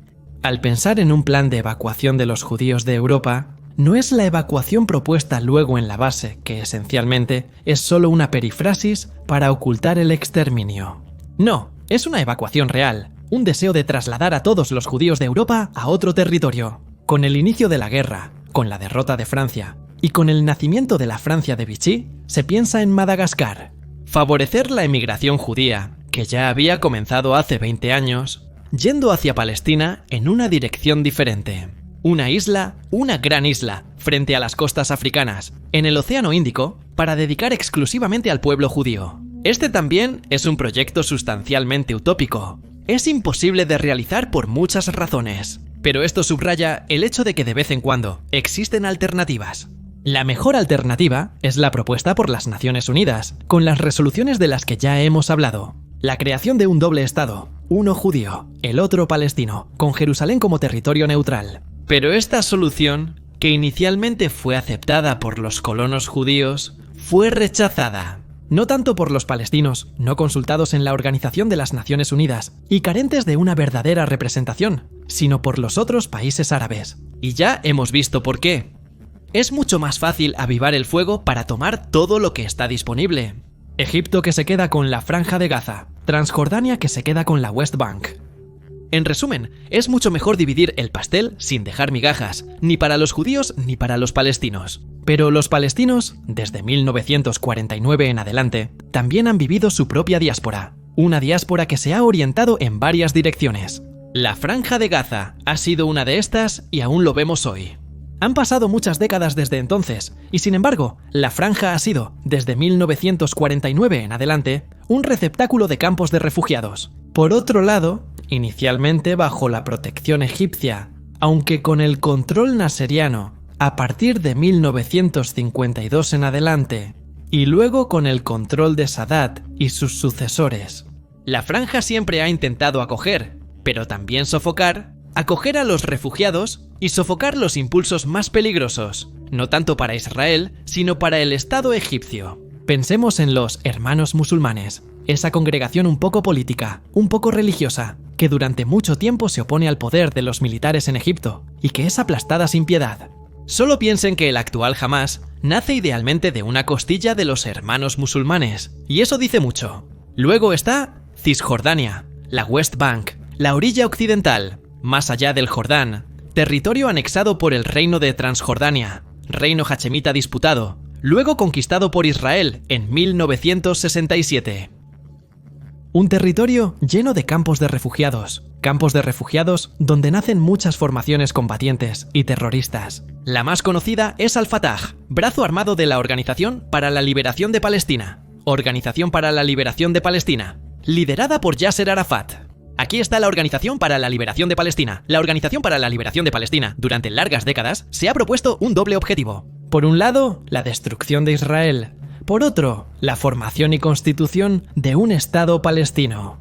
Al pensar en un plan de evacuación de los judíos de Europa, no es la evacuación propuesta luego en la base, que esencialmente es solo una perifrasis para ocultar el exterminio. No, es una evacuación real, un deseo de trasladar a todos los judíos de Europa a otro territorio. Con el inicio de la guerra, con la derrota de Francia y con el nacimiento de la Francia de Vichy, se piensa en Madagascar. Favorecer la emigración judía, que ya había comenzado hace 20 años, yendo hacia Palestina en una dirección diferente. Una isla, una gran isla, frente a las costas africanas, en el Océano Índico, para dedicar exclusivamente al pueblo judío. Este también es un proyecto sustancialmente utópico. Es imposible de realizar por muchas razones, pero esto subraya el hecho de que de vez en cuando existen alternativas. La mejor alternativa es la propuesta por las Naciones Unidas, con las resoluciones de las que ya hemos hablado. La creación de un doble estado, uno judío, el otro palestino, con Jerusalén como territorio neutral. Pero esta solución, que inicialmente fue aceptada por los colonos judíos, fue rechazada. No tanto por los palestinos, no consultados en la Organización de las Naciones Unidas y carentes de una verdadera representación, sino por los otros países árabes. Y ya hemos visto por qué. Es mucho más fácil avivar el fuego para tomar todo lo que está disponible. Egipto que se queda con la Franja de Gaza, Transjordania que se queda con la West Bank. En resumen, es mucho mejor dividir el pastel sin dejar migajas, ni para los judíos ni para los palestinos. Pero los palestinos, desde 1949 en adelante, también han vivido su propia diáspora. Una diáspora que se ha orientado en varias direcciones. La Franja de Gaza ha sido una de estas y aún lo vemos hoy. Han pasado muchas décadas desde entonces, y sin embargo, la franja ha sido, desde 1949 en adelante, un receptáculo de campos de refugiados. Por otro lado, inicialmente bajo la protección egipcia, aunque con el control naseriano, a partir de 1952 en adelante, y luego con el control de Sadat y sus sucesores. La franja siempre ha intentado acoger, pero también sofocar, acoger a los refugiados y sofocar los impulsos más peligrosos, no tanto para Israel, sino para el Estado egipcio. Pensemos en los Hermanos Musulmanes, esa congregación un poco política, un poco religiosa, que durante mucho tiempo se opone al poder de los militares en Egipto y que es aplastada sin piedad. Solo piensen que el actual Hamas nace idealmente de una costilla de los Hermanos Musulmanes, y eso dice mucho. Luego está Cisjordania, la West Bank, la orilla occidental, más allá del Jordán, territorio anexado por el reino de Transjordania, reino hachemita disputado, luego conquistado por Israel en 1967. Un territorio lleno de campos de refugiados donde nacen muchas formaciones combatientes y terroristas. La más conocida es Al-Fatah, brazo armado de la Organización para la Liberación de Palestina. Organización para la Liberación de Palestina, liderada por Yasser Arafat. Aquí está la Organización para la Liberación de Palestina. La Organización para la Liberación de Palestina, durante largas décadas, se ha propuesto un doble objetivo. Por un lado, la destrucción de Israel. Por otro, la formación y constitución de un Estado palestino.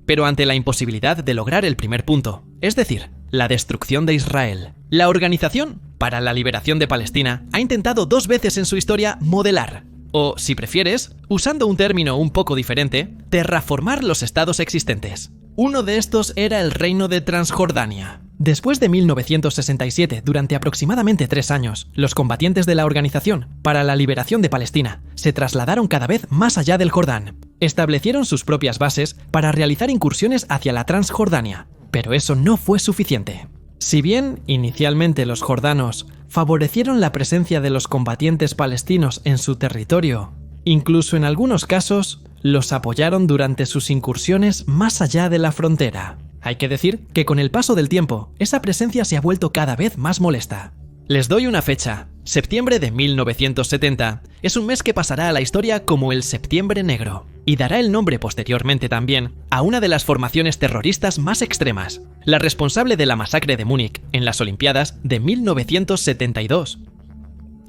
Pero ante la imposibilidad de lograr el primer punto, es decir, la destrucción de Israel, la Organización para la Liberación de Palestina ha intentado 2 veces en su historia modelar, o, si prefieres, usando un término un poco diferente, terraformar los estados existentes. Uno de estos era el Reino de Transjordania. Después de 1967, durante aproximadamente 3 años, los combatientes de la Organización para la Liberación de Palestina se trasladaron cada vez más allá del Jordán. Establecieron sus propias bases para realizar incursiones hacia la Transjordania, pero eso no fue suficiente. Si bien, inicialmente los jordanos favorecieron la presencia de los combatientes palestinos en su territorio, incluso en algunos casos, los apoyaron durante sus incursiones más allá de la frontera. Hay que decir que con el paso del tiempo, esa presencia se ha vuelto cada vez más molesta. Les doy una fecha. Septiembre de 1970 es un mes que pasará a la historia como el Septiembre Negro, y dará el nombre posteriormente también a una de las formaciones terroristas más extremas, la responsable de la masacre de Múnich en las Olimpiadas de 1972.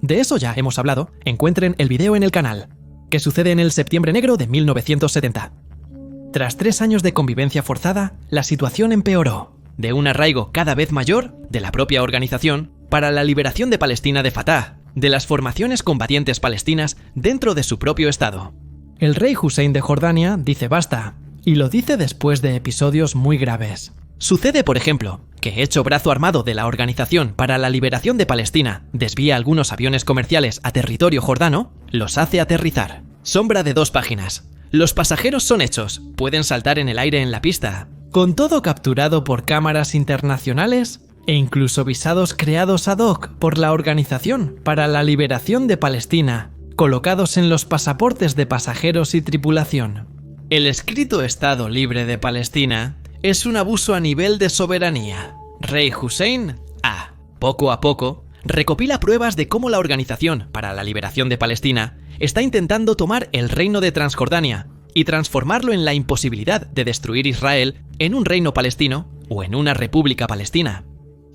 De eso ya hemos hablado, encuentren el video en el canal. ¿Qué sucede en el Septiembre Negro de 1970? Tras 3 años de convivencia forzada, la situación empeoró, de un arraigo cada vez mayor de la propia Organización para la Liberación de Palestina de Fatah, de las formaciones combatientes palestinas dentro de su propio estado. El rey Hussein de Jordania dice basta, y lo dice después de episodios muy graves. Sucede, por ejemplo, que hecho brazo armado de la Organización para la Liberación de Palestina desvía algunos aviones comerciales a territorio jordano, los hace aterrizar. Sombra de 2 páginas. Los pasajeros son hechos, pueden saltar en el aire en la pista. Con todo capturado por cámaras internacionales e incluso visados creados ad hoc por la Organización para la Liberación de Palestina, colocados en los pasaportes de pasajeros y tripulación. El escrito Estado Libre de Palestina es un abuso a nivel de soberanía. Rey Hussein A. Poco a poco, recopila pruebas de cómo la Organización para la Liberación de Palestina está intentando tomar el reino de Transjordania y transformarlo en la imposibilidad de destruir Israel en un reino palestino o en una república palestina.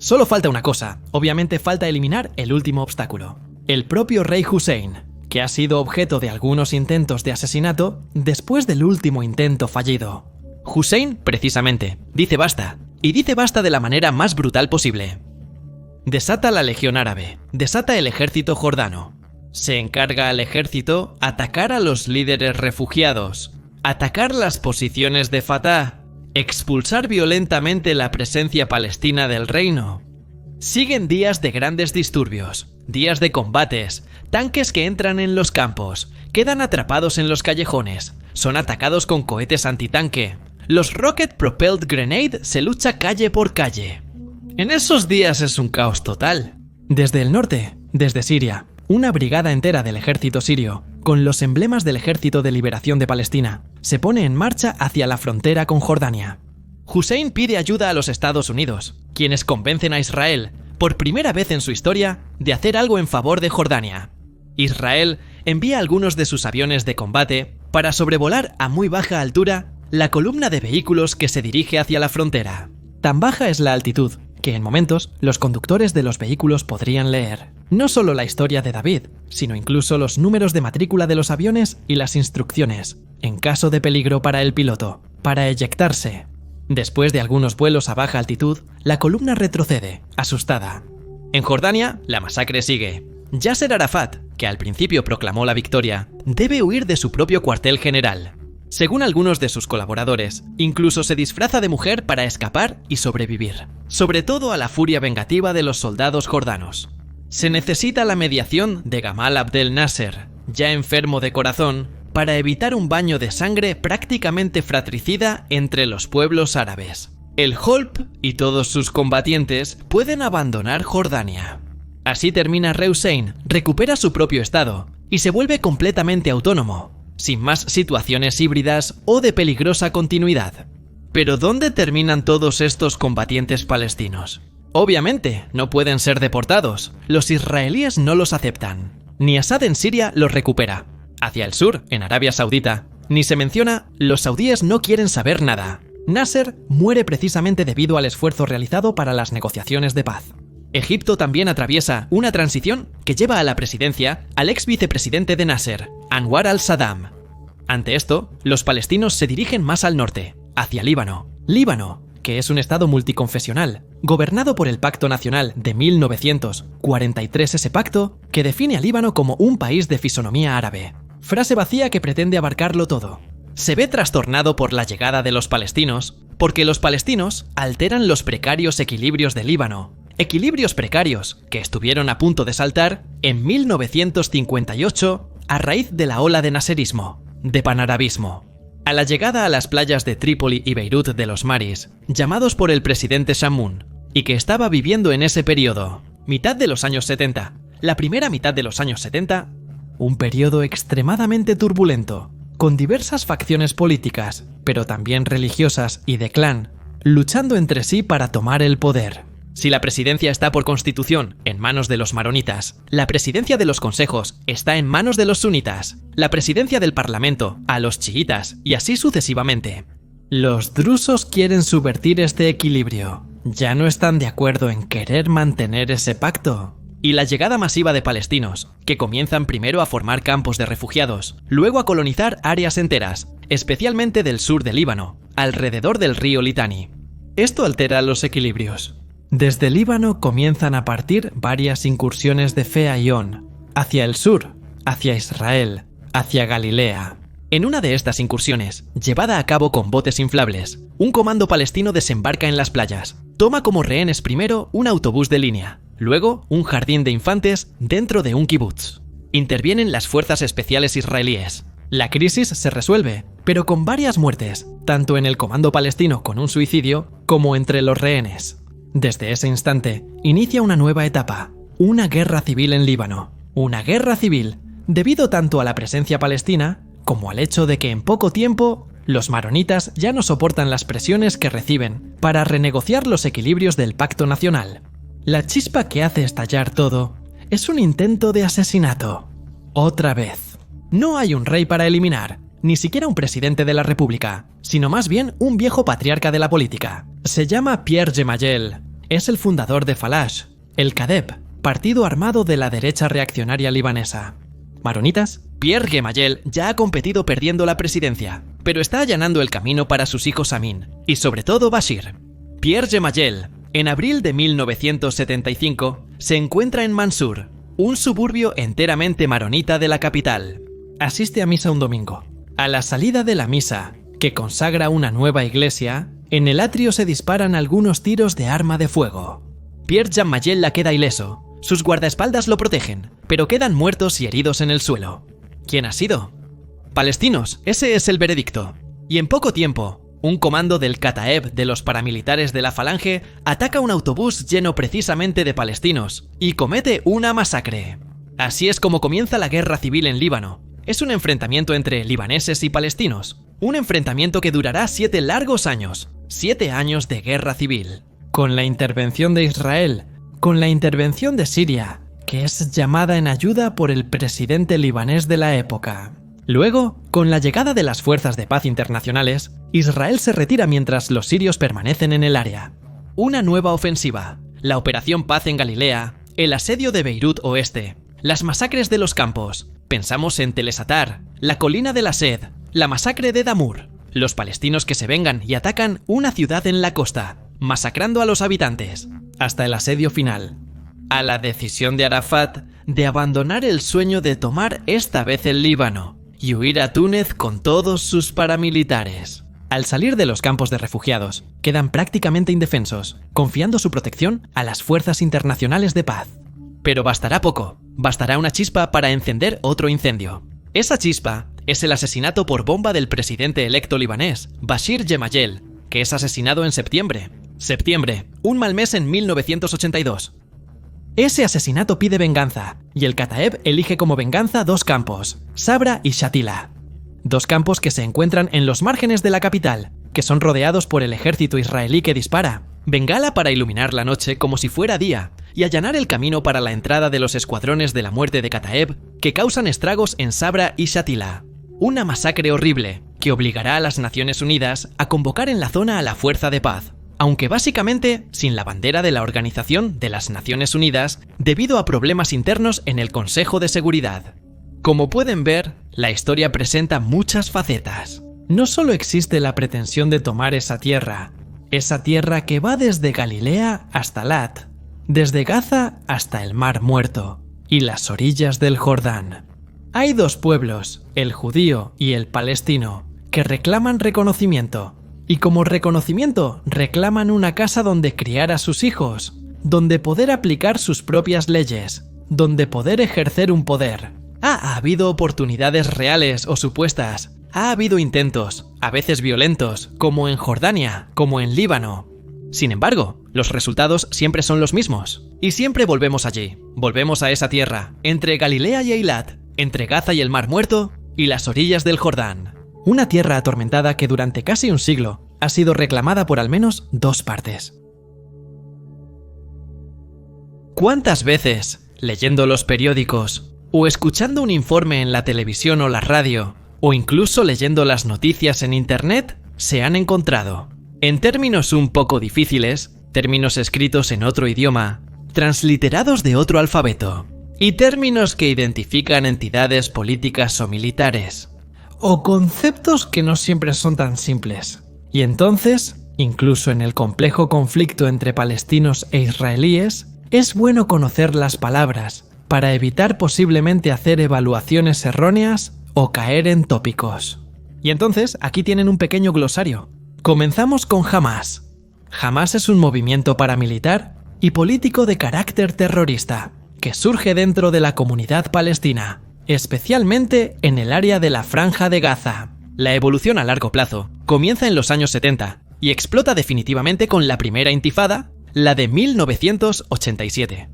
Solo falta una cosa, obviamente falta eliminar el último obstáculo. El propio rey Hussein, que ha sido objeto de algunos intentos de asesinato después del último intento fallido. Hussein, precisamente, dice basta, y dice basta de la manera más brutal posible. Desata la Legión Árabe, desata el ejército jordano. Se encarga al ejército atacar a los líderes refugiados, atacar las posiciones de Fatah, expulsar violentamente la presencia palestina del reino. Siguen días de grandes disturbios, días de combates, tanques que entran en los campos, quedan atrapados en los callejones, son atacados con cohetes antitanque. Los Rocket Propelled Grenade se lucha calle por calle. En esos días es un caos total. Desde el norte, desde Siria, una brigada entera del ejército sirio, con los emblemas del Ejército de Liberación de Palestina, se pone en marcha hacia la frontera con Jordania. Hussein pide ayuda a los Estados Unidos, quienes convencen a Israel, por primera vez en su historia, de hacer algo en favor de Jordania. Israel envía algunos de sus aviones de combate para sobrevolar a muy baja altura la columna de vehículos que se dirige hacia la frontera. Tan baja es la altitud que en momentos los conductores de los vehículos podrían leer no solo la historia de David, sino incluso los números de matrícula de los aviones y las instrucciones, en caso de peligro para el piloto, para eyectarse. Después de algunos vuelos a baja altitud, la columna retrocede, asustada. En Jordania, la masacre sigue. Yasser Arafat, que al principio proclamó la victoria, debe huir de su propio cuartel general. Según algunos de sus colaboradores, incluso se disfraza de mujer para escapar y sobrevivir, sobre todo a la furia vengativa de los soldados jordanos. Se necesita la mediación de Gamal Abdel Nasser, ya enfermo de corazón, para evitar un baño de sangre prácticamente fratricida entre los pueblos árabes. El Holp y todos sus combatientes pueden abandonar Jordania. Así termina Hussein, recupera su propio estado y se vuelve completamente autónomo, sin más situaciones híbridas o de peligrosa continuidad. Pero ¿dónde terminan todos estos combatientes palestinos? Obviamente, no pueden ser deportados. Los israelíes no los aceptan. Ni Assad en Siria los recupera. Hacia el sur, en Arabia Saudita, ni se menciona, los saudíes no quieren saber nada. Nasser muere precisamente debido al esfuerzo realizado para las negociaciones de paz. Egipto también atraviesa una transición que lleva a la presidencia al ex vicepresidente de Nasser, Anwar al-Saddam. Ante esto, los palestinos se dirigen más al norte, hacia Líbano. Líbano, que es un estado multiconfesional, gobernado por el Pacto Nacional de 1943, ese pacto que define a Líbano como un país de fisonomía árabe. Frase vacía que pretende abarcarlo todo. Se ve trastornado por la llegada de los palestinos, porque los palestinos alteran los precarios equilibrios de Líbano. Equilibrios precarios que estuvieron a punto de saltar en 1958 a raíz de la ola de naserismo, de panarabismo. A la llegada a las playas de Trípoli y Beirut de los Maris, llamados por el presidente Shamoun, y que estaba viviendo en ese periodo, mitad de los años 70, la primera mitad de los años 70, un periodo extremadamente turbulento, con diversas facciones políticas, pero también religiosas y de clan, luchando entre sí para tomar el poder. Si la presidencia está por constitución en manos de los maronitas, la presidencia de los consejos está en manos de los sunitas, la presidencia del parlamento a los chiitas y así sucesivamente. Los drusos quieren subvertir este equilibrio. Ya no están de acuerdo en querer mantener ese pacto. Y la llegada masiva de palestinos, que comienzan primero a formar campos de refugiados, luego a colonizar áreas enteras, especialmente del sur del Líbano, alrededor del río Litani. Esto altera los equilibrios. Desde Líbano comienzan a partir varias incursiones de fe a Ión, hacia el sur, hacia Israel, hacia Galilea. En una de estas incursiones, llevada a cabo con botes inflables, un comando palestino desembarca en las playas, toma como rehenes primero un autobús de línea, luego un jardín de infantes dentro de un kibutz. Intervienen las fuerzas especiales israelíes. La crisis se resuelve, pero con varias muertes, tanto en el comando palestino con un suicidio, como entre los rehenes. Desde ese instante, inicia una nueva etapa, una guerra civil en Líbano. Una guerra civil debido tanto a la presencia palestina como al hecho de que en poco tiempo los maronitas ya no soportan las presiones que reciben para renegociar los equilibrios del pacto nacional. La chispa que hace estallar todo es un intento de asesinato. Otra vez. No hay un rey para eliminar, ni siquiera un presidente de la República, sino más bien un viejo patriarca de la política. Se llama Pierre Gemayel, es el fundador de Falash, el Kadeb, partido armado de la derecha reaccionaria libanesa. ¿Maronitas? Pierre Gemayel ya ha competido perdiendo la presidencia, pero está allanando el camino para sus hijos Amin, y sobre todo Bashir. Pierre Gemayel, en abril de 1975, se encuentra en Mansur, un suburbio enteramente maronita de la capital. Asiste a misa un domingo. A la salida de la misa, que consagra una nueva iglesia, en el atrio se disparan algunos tiros de arma de fuego. Pierre Gemayel la queda ileso. Sus guardaespaldas lo protegen, pero quedan muertos y heridos en el suelo. ¿Quién ha sido? Palestinos, ese es el veredicto. Y en poco tiempo, un comando del Kataeb de los paramilitares de la Falange ataca un autobús lleno precisamente de palestinos y comete una masacre. Así es como comienza la guerra civil en Líbano. Es un enfrentamiento entre libaneses y palestinos. Un enfrentamiento que durará 7 largos años. 7 años de guerra civil. Con la intervención de Israel, con la intervención de Siria, que es llamada en ayuda por el presidente libanés de la época. Luego, con la llegada de las fuerzas de paz internacionales, Israel se retira mientras los sirios permanecen en el área. Una nueva ofensiva, la Operación Paz en Galilea, el asedio de Beirut Oeste, las masacres de los campos, pensamos en Tel Esatar, la colina de la Sed, la masacre de Damur, los palestinos que se vengan y atacan una ciudad en la costa, masacrando a los habitantes, hasta el asedio final. A la decisión de Arafat de abandonar el sueño de tomar esta vez el Líbano y huir a Túnez con todos sus paramilitares. Al salir de los campos de refugiados, quedan prácticamente indefensos, confiando su protección a las fuerzas internacionales de paz. Pero bastará poco, bastará una chispa para encender otro incendio. Esa chispa es el asesinato por bomba del presidente electo libanés, Bashir Gemayel, que es asesinado en septiembre. Septiembre, un mal mes en 1982. Ese asesinato pide venganza, y el Kataeb elige como venganza 2 campos, Sabra y Shatila. 2 campos que se encuentran en los márgenes de la capital, que son rodeados por el ejército israelí que dispara. Bengala para iluminar la noche como si fuera día, y allanar el camino para la entrada de los escuadrones de la muerte de Kataeb, que causan estragos en Sabra y Shatila. Una masacre horrible, que obligará a las Naciones Unidas a convocar en la zona a la fuerza de paz, aunque básicamente sin la bandera de la Organización de las Naciones Unidas debido a problemas internos en el Consejo de Seguridad. Como pueden ver, la historia presenta muchas facetas. No solo existe la pretensión de tomar esa tierra que va desde Galilea hasta Lat, desde Gaza hasta el Mar Muerto y las orillas del Jordán. Hay 2 pueblos, el judío y el palestino, que reclaman reconocimiento. Y como reconocimiento reclaman una casa donde criar a sus hijos, donde poder aplicar sus propias leyes, donde poder ejercer un poder. Ha habido oportunidades reales o supuestas, ha habido intentos, a veces violentos, como en Jordania, como en Líbano. Sin embargo, los resultados siempre son los mismos. Y siempre volvemos allí, volvemos a esa tierra, entre Galilea y Eilat, entre Gaza y el Mar Muerto y las orillas del Jordán. Una tierra atormentada que durante casi un siglo ha sido reclamada por al menos 2 partes. ¿Cuántas veces, leyendo los periódicos, o escuchando un informe en la televisión o la radio, o incluso leyendo las noticias en internet, se han encontrado, en términos un poco difíciles, términos escritos en otro idioma, transliterados de otro alfabeto, y términos que identifican entidades políticas o militares, o conceptos que no siempre son tan simples? Y entonces, incluso en el complejo conflicto entre palestinos e israelíes, es bueno conocer las palabras para evitar posiblemente hacer evaluaciones erróneas o caer en tópicos. Y entonces, aquí tienen un pequeño glosario. Comenzamos con Hamás. Hamás es un movimiento paramilitar y político de carácter terrorista, que surge dentro de la comunidad palestina, especialmente en el área de la Franja de Gaza. La evolución a largo plazo comienza en los años 70 y explota definitivamente con la primera intifada, la de 1987.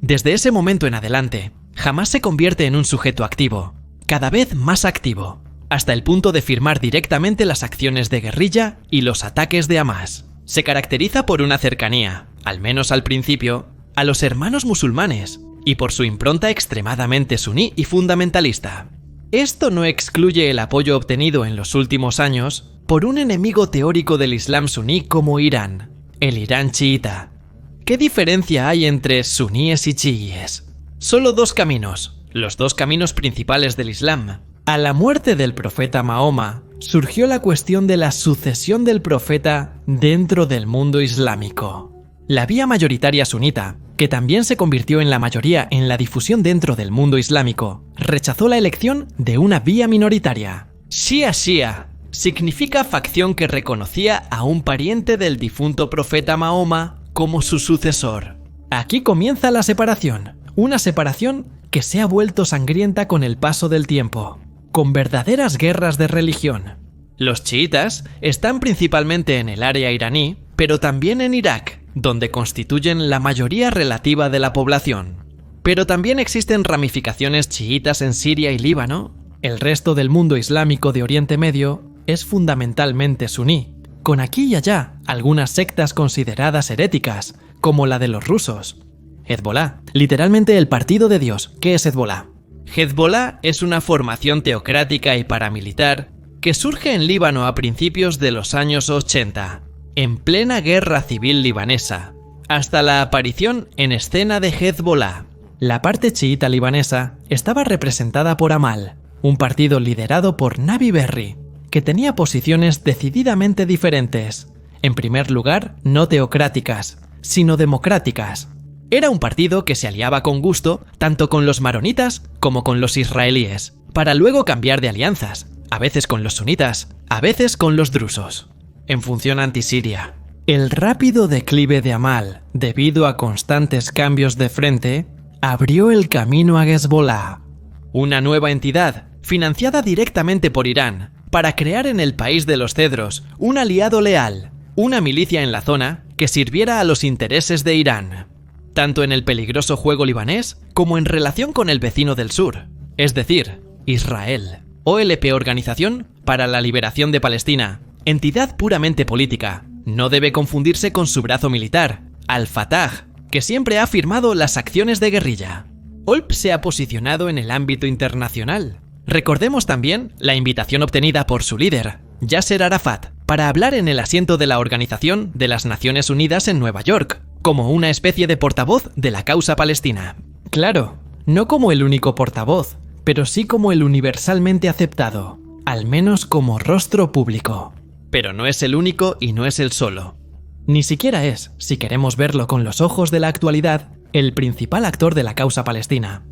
Desde ese momento en adelante, jamás se convierte en un sujeto activo, cada vez más activo, hasta el punto de firmar directamente las acciones de guerrilla y los ataques de Hamas. Se caracteriza por una cercanía, al menos al principio, a los hermanos musulmanes y por su impronta extremadamente suní y fundamentalista. Esto no excluye el apoyo obtenido en los últimos años por un enemigo teórico del Islam suní como Irán, el Irán chiita. ¿Qué diferencia hay entre suníes y chiíes? Solo dos caminos, los dos caminos principales del Islam. A la muerte del profeta Mahoma, surgió la cuestión de la sucesión del profeta dentro del mundo islámico. La vía mayoritaria sunita, que también se convirtió en la mayoría en la difusión dentro del mundo islámico, rechazó la elección de una vía minoritaria. Shia significa facción que reconocía a un pariente del difunto profeta Mahoma como su sucesor. Aquí comienza la separación, una separación que se ha vuelto sangrienta con el paso del tiempo, con verdaderas guerras de religión. Los chiitas están principalmente en el área iraní, pero también en Irak, donde constituyen la mayoría relativa de la población. Pero también existen ramificaciones chiitas en Siria y Líbano. El resto del mundo islámico de Oriente Medio es fundamentalmente suní, con aquí y allá algunas sectas consideradas heréticas, como la de los rusos. Hezbollah, literalmente el partido de Dios. ¿Qué es Hezbollah? Hezbollah es una formación teocrática y paramilitar que surge en Líbano a principios de los años 80, en plena guerra civil libanesa, hasta la aparición en escena de Hezbollah. La parte chiita libanesa estaba representada por Amal, un partido liderado por Nabi Berri, que tenía posiciones decididamente diferentes. En primer lugar, no teocráticas, sino democráticas. Era un partido que se aliaba con gusto tanto con los maronitas como con los israelíes, para luego cambiar de alianzas, a veces con los sunitas, a veces con los drusos, en función anti-siria. El rápido declive de Amal, debido a constantes cambios de frente, abrió el camino a Hezbollah, una nueva entidad financiada directamente por Irán, para crear en el país de los cedros un aliado leal, una milicia en la zona que sirviera a los intereses de Irán, tanto en el peligroso juego libanés como en relación con el vecino del sur, es decir, Israel. OLP, Organización para la Liberación de Palestina, entidad puramente política, no debe confundirse con su brazo militar, Al-Fatah, que siempre ha firmado las acciones de guerrilla. OLP se ha posicionado en el ámbito internacional. Recordemos también la invitación obtenida por su líder, Yasser Arafat, para hablar en el asiento de la Organización de las Naciones Unidas en Nueva York, como una especie de portavoz de la causa palestina. Claro, no como el único portavoz, pero sí como el universalmente aceptado, al menos como rostro público. Pero no es el único y no es el solo. Ni siquiera es, si queremos verlo con los ojos de la actualidad, el principal actor de la causa palestina.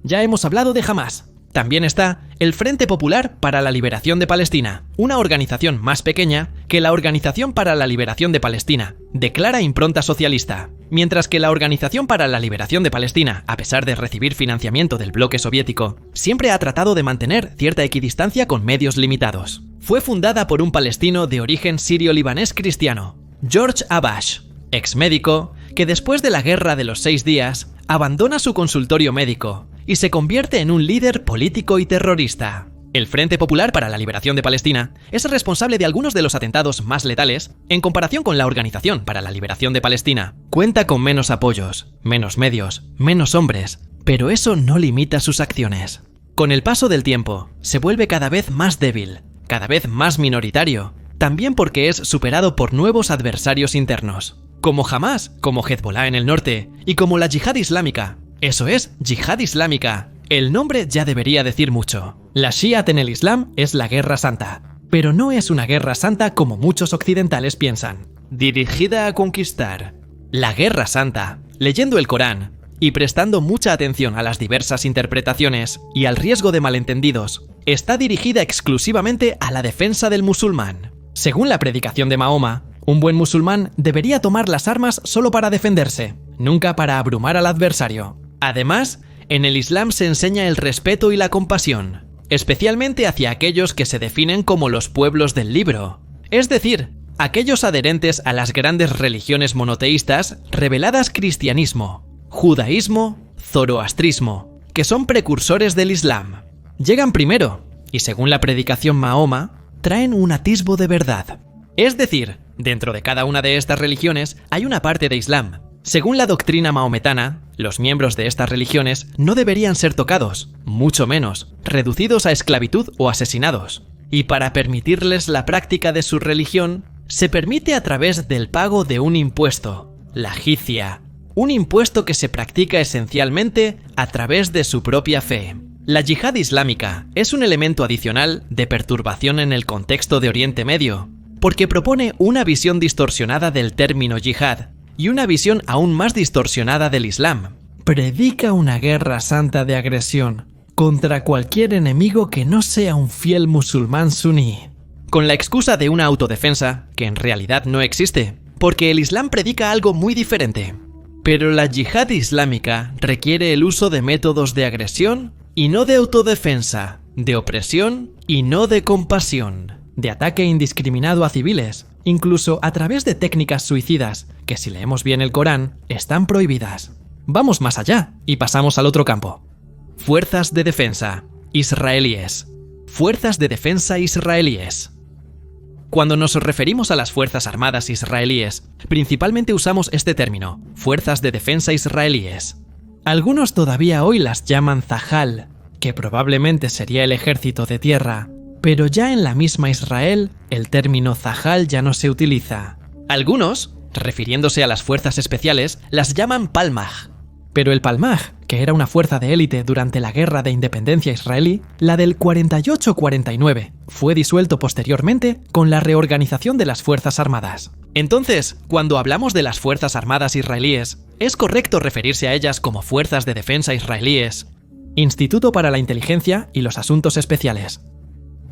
Ya hemos hablado de Hamas. También está el Frente Popular para la Liberación de Palestina, una organización más pequeña que la Organización para la Liberación de Palestina, de clara impronta socialista, mientras que la Organización para la Liberación de Palestina, a pesar de recibir financiamiento del bloque soviético, siempre ha tratado de mantener cierta equidistancia con medios limitados. Fue fundada por un palestino de origen sirio-libanés cristiano, George Abash, ex médico, que después de la Guerra de los 6 días abandona su consultorio médico y se convierte en un líder político y terrorista. El Frente Popular para la Liberación de Palestina es responsable de algunos de los atentados más letales en comparación con la Organización para la Liberación de Palestina. Cuenta con menos apoyos, menos medios, menos hombres, pero eso no limita sus acciones. Con el paso del tiempo, se vuelve cada vez más débil, cada vez más minoritario, también porque es superado por nuevos adversarios internos, como Hamas, como Hezbollah en el norte y como la Yihad Islámica. Eso es, Yihad Islámica. El nombre ya debería decir mucho. La Shiat en el Islam es la Guerra Santa, pero no es una guerra santa como muchos occidentales piensan, dirigida a conquistar. La Guerra Santa, leyendo el Corán y prestando mucha atención a las diversas interpretaciones y al riesgo de malentendidos, está dirigida exclusivamente a la defensa del musulmán. Según la predicación de Mahoma, un buen musulmán debería tomar las armas solo para defenderse, nunca para abrumar al adversario. Además, en el Islam se enseña el respeto y la compasión, especialmente hacia aquellos que se definen como los pueblos del libro, es decir, aquellos adherentes a las grandes religiones monoteístas reveladas cristianismo, judaísmo, zoroastrismo, que son precursores del Islam. Llegan primero, y según la predicación Mahoma, traen un atisbo de verdad. Es decir, dentro de cada una de estas religiones hay una parte de Islam. Según la doctrina maometana, los miembros de estas religiones no deberían ser tocados, mucho menos, reducidos a esclavitud o asesinados. Y para permitirles la práctica de su religión, se permite a través del pago de un impuesto, la jizya, un impuesto que se practica esencialmente a través de su propia fe. La yihad islámica es un elemento adicional de perturbación en el contexto de Oriente Medio, porque propone una visión distorsionada del término yihad y una visión aún más distorsionada del Islam. Predica una guerra santa de agresión contra cualquier enemigo que no sea un fiel musulmán suní, con la excusa de una autodefensa que en realidad no existe, porque el Islam predica algo muy diferente. Pero la yihad islámica requiere el uso de métodos de agresión y no de autodefensa, de opresión y no de compasión, de ataque indiscriminado a civiles, incluso a través de técnicas suicidas, que si leemos bien el Corán, están prohibidas. Vamos más allá y pasamos al otro campo. Fuerzas de defensa israelíes. Fuerzas de defensa israelíes. Cuando nos referimos a las Fuerzas Armadas israelíes, principalmente usamos este término, Fuerzas de Defensa israelíes. Algunos todavía hoy las llaman Zahal, que probablemente sería el ejército de tierra, pero ya en la misma Israel, el término Zahal ya no se utiliza. Algunos, refiriéndose a las fuerzas especiales, las llaman Palmaj. Pero el Palmaj, que era una fuerza de élite durante la Guerra de Independencia israelí, la del 48-49, fue disuelto posteriormente con la reorganización de las Fuerzas Armadas. Entonces, cuando hablamos de las Fuerzas Armadas israelíes, es correcto referirse a ellas como Fuerzas de Defensa israelíes, Instituto para la Inteligencia y los Asuntos Especiales.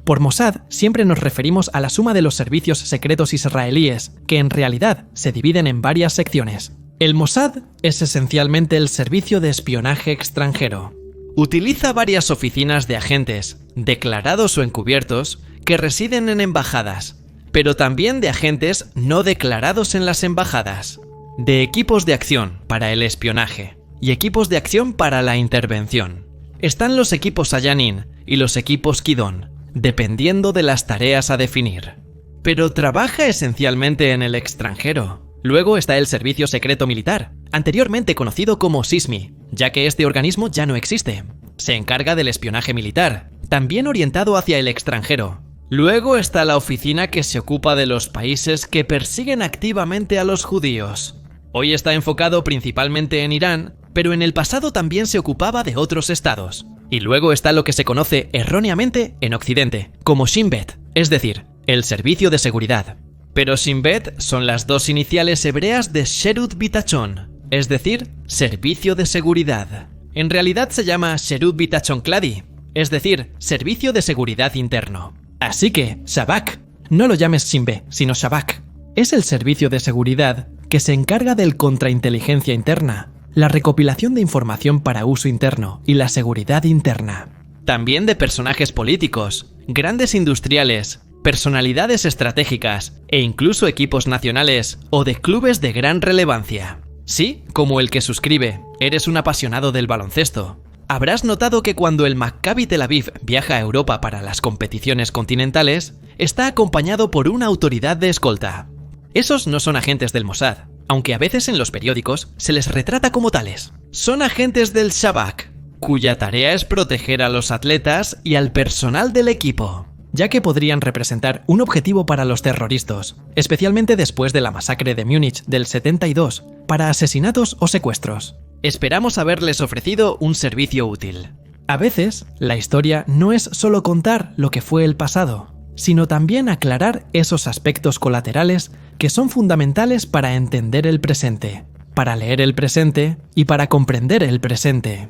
Por Mossad siempre nos referimos a la suma de los servicios secretos israelíes, que en realidad se dividen en varias secciones. El Mossad es esencialmente el servicio de espionaje extranjero. Utiliza varias oficinas de agentes, declarados o encubiertos, que residen en embajadas, pero también de agentes no declarados en las embajadas, de equipos de acción para el espionaje y equipos de acción para la intervención. Están los equipos Ayanin y los equipos Kidon, dependiendo de las tareas a definir. Pero trabaja esencialmente en el extranjero. Luego está el Servicio Secreto Militar, anteriormente conocido como SISMI, ya que este organismo ya no existe. Se encarga del espionaje militar, también orientado hacia el extranjero. Luego está la oficina que se ocupa de los países que persiguen activamente a los judíos. Hoy está enfocado principalmente en Irán, pero en el pasado también se ocupaba de otros estados. Y luego está lo que se conoce erróneamente en Occidente como Shin Bet, es decir, el Servicio de Seguridad. Pero Shin Bet son las dos iniciales hebreas de Sherut Bitachon, es decir, Servicio de Seguridad. En realidad se llama Sherut Bitachon Kladi, es decir, Servicio de Seguridad Interno. Así que, Shabak, no lo llames Shin Bet, sino Shabak. Es el servicio de seguridad que se encarga del contrainteligencia interna, la recopilación de información para uso interno y la seguridad interna. También de personajes políticos, grandes industriales, personalidades estratégicas e incluso equipos nacionales o de clubes de gran relevancia. Sí, como el que suscribe, eres un apasionado del baloncesto. Habrás notado que cuando el Maccabi Tel Aviv viaja a Europa para las competiciones continentales, está acompañado por una autoridad de escolta. Esos no son agentes del Mossad, aunque a veces en los periódicos se les retrata como tales. Son agentes del Shabak, cuya tarea es proteger a los atletas y al personal del equipo, ya que podrían representar un objetivo para los terroristas, especialmente después de la masacre de Múnich del 72, para asesinatos o secuestros. Esperamos haberles ofrecido un servicio útil. A veces, la historia no es solo contar lo que fue el pasado, sino también aclarar esos aspectos colaterales que son fundamentales para entender el presente, para leer el presente y para comprender el presente.